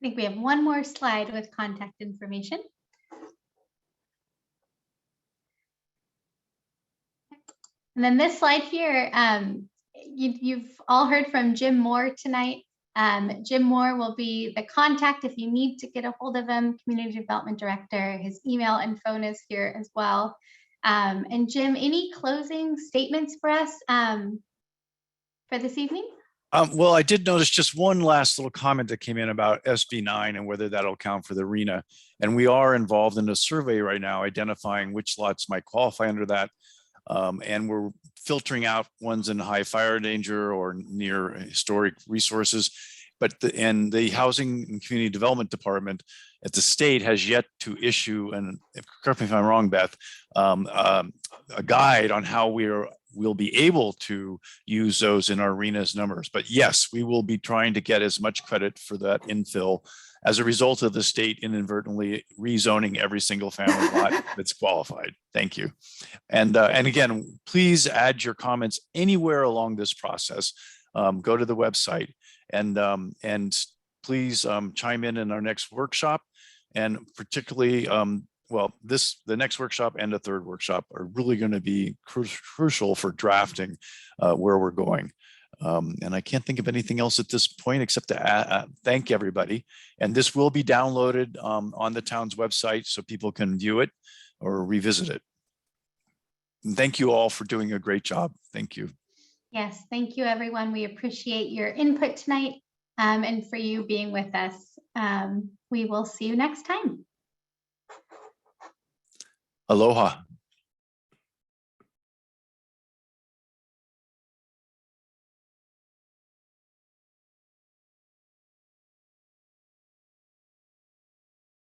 I think we have one more slide with contact information. And then this slide here, you've all heard from Jim Moore tonight. Jim Moore will be the contact if you need to get a hold of him, Community Development Director. His email and phone is here as well. And Jim, any closing statements for us for this evening? Well, I did notice just one last little comment that came in about SB9 and whether that'll count for the RENA. And we are involved in a survey right now identifying which lots might qualify under that. And we're filtering out ones in high fire danger or near historic resources. But the Housing and Community Development Department at the state has yet to issue, and correct me if I'm wrong, Beth, a guide on how we'll be able to use those in our RENA's numbers. But yes, we will be trying to get as much credit for that infill as a result of the state inadvertently rezoning every single family lot that's qualified. Thank you. And again, please add your comments anywhere along this process. Go to the website and please chime in our next workshop. And particularly, the next workshop and the third workshop are really going to be crucial for drafting where we're going. And I can't think of anything else at this point except to thank everybody. And this will be downloaded on the town's website so people can view it or revisit it. And thank you all for doing a great job. Thank you. Yes, thank you, everyone. We appreciate your input tonight and for you being with us. We will see you next time. Aloha.